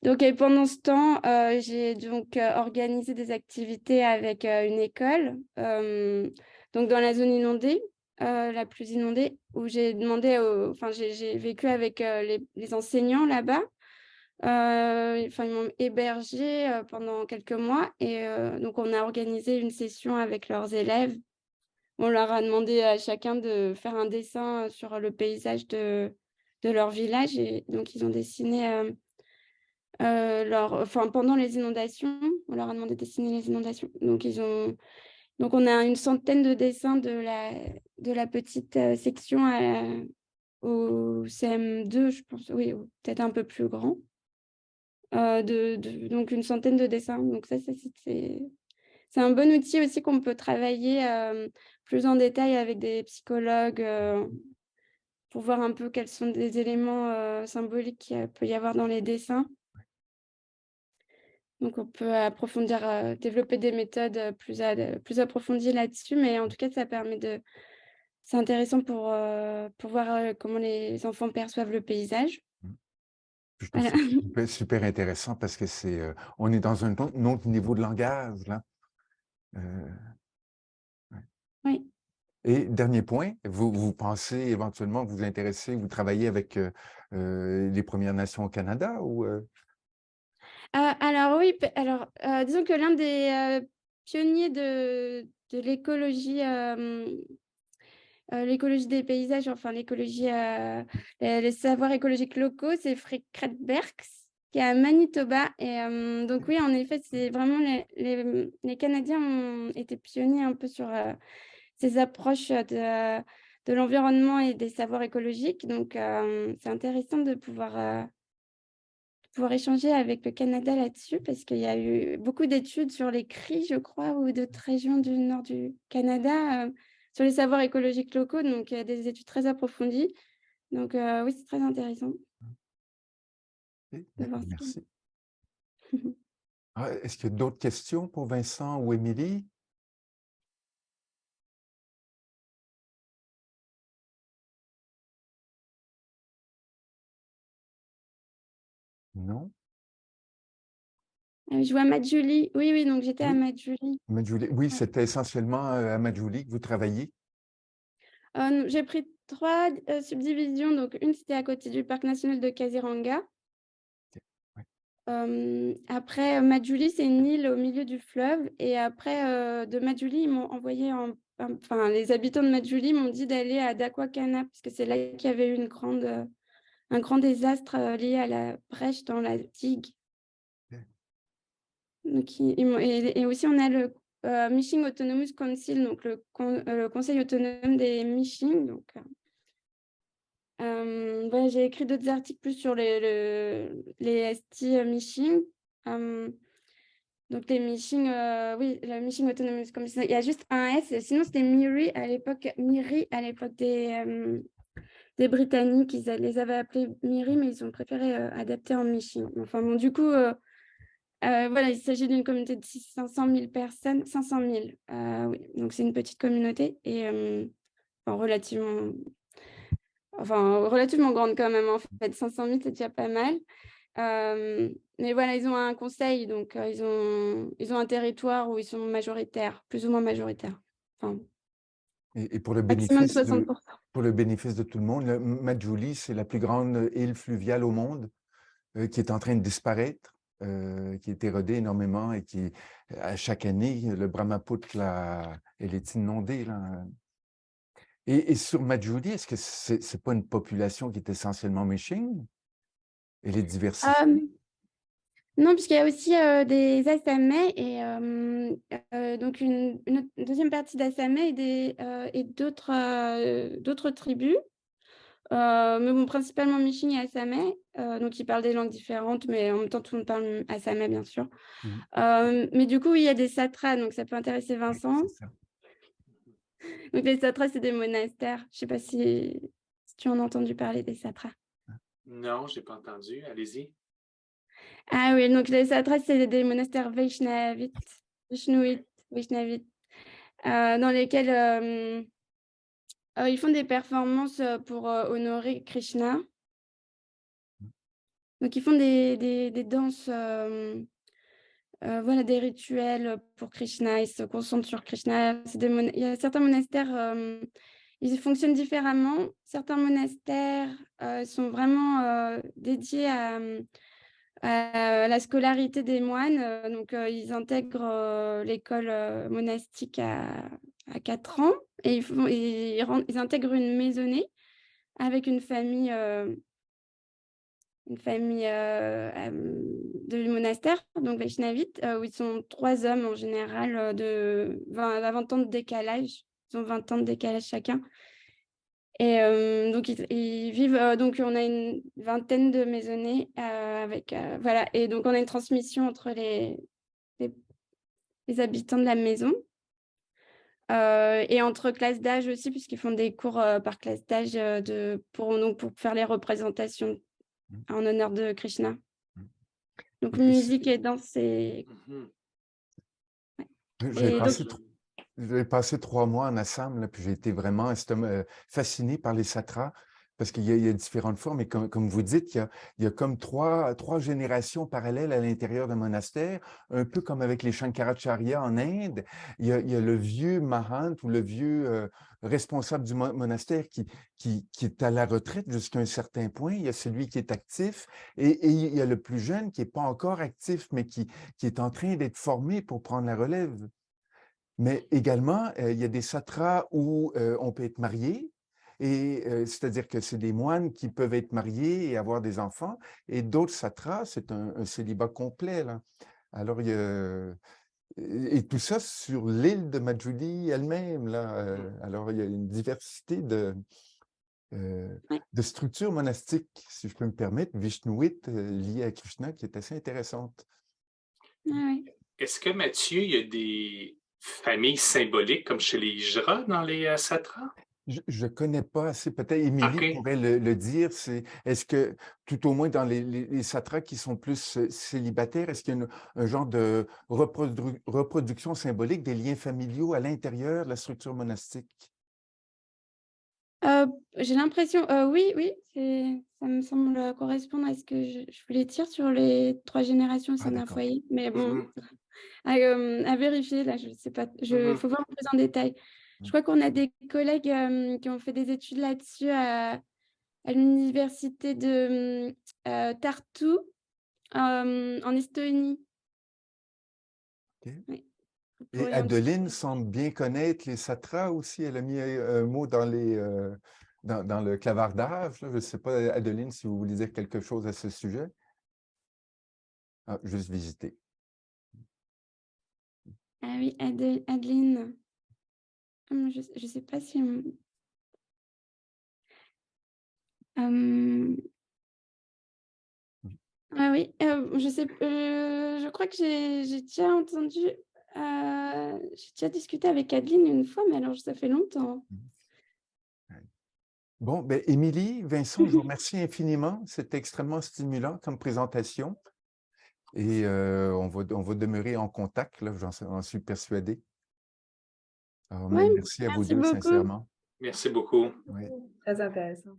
Donc, et pendant ce temps, j'ai donc organisé des activités avec une école, donc dans la zone inondée, la plus inondée, où j'ai demandé, j'ai vécu avec les enseignants là-bas. Ils m'ont hébergée pendant quelques mois et donc on a organisé une session avec leurs élèves. On leur a demandé à chacun de faire un dessin sur le paysage de leur village et donc ils ont dessiné pendant les inondations. On leur a demandé de dessiner les inondations. Donc on a une centaine de dessins de la petite section au CM2, je pense, oui, peut-être un peu plus grand. Donc une centaine de dessins. Donc ça c'est un bon outil aussi qu'on peut travailler plus en détail avec des psychologues pour voir un peu quels sont des éléments symboliques qu'il peut y avoir dans les dessins. Donc on peut approfondir, développer des méthodes plus approfondies là-dessus, mais en tout cas c'est intéressant pour voir comment les enfants perçoivent le paysage. Je trouve ça super intéressant parce que on est dans un autre niveau de langage, là. Ouais. Oui. Et dernier point, vous pensez éventuellement vous intéresser, vous travaillez avec les Premières Nations au Canada ou Alors oui, disons que l'un des pionniers de l'écologie, l'écologie des paysages, enfin les savoirs écologiques locaux, c'est Fred Kretbergs, qui est à Manitoba. Et donc oui, en effet, c'est vraiment les Canadiens ont été pionniers un peu sur ces approches de l'environnement et des savoirs écologiques. Donc c'est intéressant de pouvoir échanger avec le Canada là-dessus, parce qu'il y a eu beaucoup d'études sur les cris, je crois, ou d'autres régions du nord du Canada, sur les savoirs écologiques locaux. Donc, il y a des études très approfondies. Donc, oui, c'est très intéressant Ok, de voir ça. merci. Est-ce qu'il y a d'autres questions pour Vincent ou Émilie? Non? Je vois Majuli. Oui, oui, donc j'étais à Oui, Majuli. Majuli. Oui, c'était essentiellement à Majuli que vous travailliez. J'ai pris 3 subdivisions. Donc, une, c'était à côté du parc national de Kaziranga. Ouais. Après, Majuli, c'est une île au milieu du fleuve. Et après, de Majuli, ils m'ont envoyé enfin, les habitants de Majuli m'ont dit d'aller à Dakwakana, parce que c'est là qu'il y avait eu un grand désastre lié à la brèche dans la digue. Ok. Donc, et aussi, on a le Mishing Autonomous Council, donc le conseil autonome des Mishing. Donc, voilà, j'ai écrit d'autres articles plus sur les ST Mishing. Donc, les Mishing, oui, le Mishing Autonomous Council, il y a juste un S. Sinon, c'était Miri à l'époque des Britanniques. Ils les avaient appelés Miri, mais ils ont préféré adapter en Mishing. Enfin, bon, du coup, voilà, il s'agit d'une communauté de 500 000 personnes. 500 000, oui. Donc, c'est une petite communauté et enfin, relativement grande quand même. En fait, 500 000, c'est déjà pas mal. Mais voilà, ils ont un conseil, donc ils ont un territoire où ils sont majoritaires, plus ou moins majoritaires. Enfin, Et pour le maximum de bénéfice 60%. pour le bénéfice de tout le monde, Majuli, c'est la plus grande île fluviale au monde qui est en train de disparaître, qui est érodée énormément et qui, à chaque année, le Brahmaputra, elle est inondée. Là. Et sur Majuli, est-ce que c'est pas une population qui est essentiellement Mishing? Elle est diversifiée? Non, puisqu'il y a aussi des Assamais et donc une deuxième partie d'Assamais et d'autres tribus. Mais bon, principalement Mishing et Assamais. Donc, ils parlent des langues différentes, mais en même temps, tout le monde parle Assamais, bien sûr. Mais du coup, il y a des satras, donc ça peut intéresser Vincent. C'est ça. Donc, les satras, c'est des monastères. Je ne sais pas si tu en as entendu parler des satras. Non, je n'ai pas entendu. Allez-y. Ah oui, donc les satras, c'est des monastères Vaishnavites, dans lesquels ils font des performances pour honorer Krishna. Donc, ils font des danses, voilà, des rituels pour Krishna. Ils se concentrent sur Krishna. Il y a certains monastères, ils fonctionnent différemment. Certains monastères sont vraiment dédiés à la scolarité des moines. Donc, ils intègrent l'école monastique à 4 ans et ils intègrent une maisonnée avec une famille de monastère, donc Vaishnavite, où ils sont 3 hommes en général de 20 ans de décalage. Ils ont 20 ans de décalage chacun. Et donc, ils vivent. Donc, on a une vingtaine de maisonnées avec. Voilà. Et donc, on a une transmission entre les habitants de la maison. Et entre classes d'âge aussi, puisqu'ils font des cours par classe d'âge pour faire les représentations en honneur de Krishna. Donc, musique et danse, c'est. J'ai Et donc, passé 3 mois en Assam, là, puis j'ai été vraiment fasciné par les satras, parce qu'il y a différentes formes, et comme vous dites, il y a comme trois générations parallèles à l'intérieur d'un monastère, un peu comme avec les Shankaracharya en Inde. Il y a le vieux Mahant ou le vieux responsable du monastère qui est à la retraite jusqu'à un certain point. Il y a celui qui est actif, et il y a le plus jeune qui n'est pas encore actif, mais qui est en train d'être formé pour prendre la relève. Mais également, il y a des satras où on peut être marié, et c'est-à-dire que c'est des moines qui peuvent être mariés et avoir des enfants, et d'autres satras, c'est un célibat complet, là. Alors, et tout ça sur l'île de Majuli elle-même, là. Alors, il y a une diversité de structures monastiques, si je peux me permettre, Vishnuites, liées à Krishna, qui est assez intéressante. Est-ce que, Mathieu, il y a des familles symboliques comme chez les Hijra dans les satras? Je ne connais pas assez. Peut-être Émilie OK. pourrait le dire. Est-ce que, tout au moins dans les satras qui sont plus célibataires, est-ce qu'il y a un genre de reproduction symbolique des liens familiaux à l'intérieur de la structure monastique? J'ai l'impression, oui, oui, ça me semble correspondre à ce que je voulais dire sur les 3 générations au Ah, sein d'un d'accord. foyer. Mais bon, Mhm. à vérifier, là, je ne sais pas. Il faut voir plus en détail. Je crois qu'on a des collègues qui ont fait des études là-dessus à l'université de Tartu, en Estonie. OK. Oui, vous Et pourriez en Adeline discuter. semble bien connaître les satras aussi. Elle a mis un mot dans dans le clavardage, là. Je ne sais pas, Adeline, si vous voulez dire quelque chose à ce sujet. Ah, juste visiter. Ah oui, Adeline. Je ne sais pas si ah oui, je crois que j'ai déjà entendu, j'ai déjà discuté avec Adeline une fois, mais alors ça fait longtemps. Ouais. Bon, ben, Émilie, Vincent, je vous remercie infiniment. C'était extrêmement stimulant comme présentation. Et on va demeurer en contact, là, j'en suis persuadé. Alors, Ouais, merci à vous merci deux, beaucoup. sincèrement. Merci beaucoup. Oui. Très intéressant.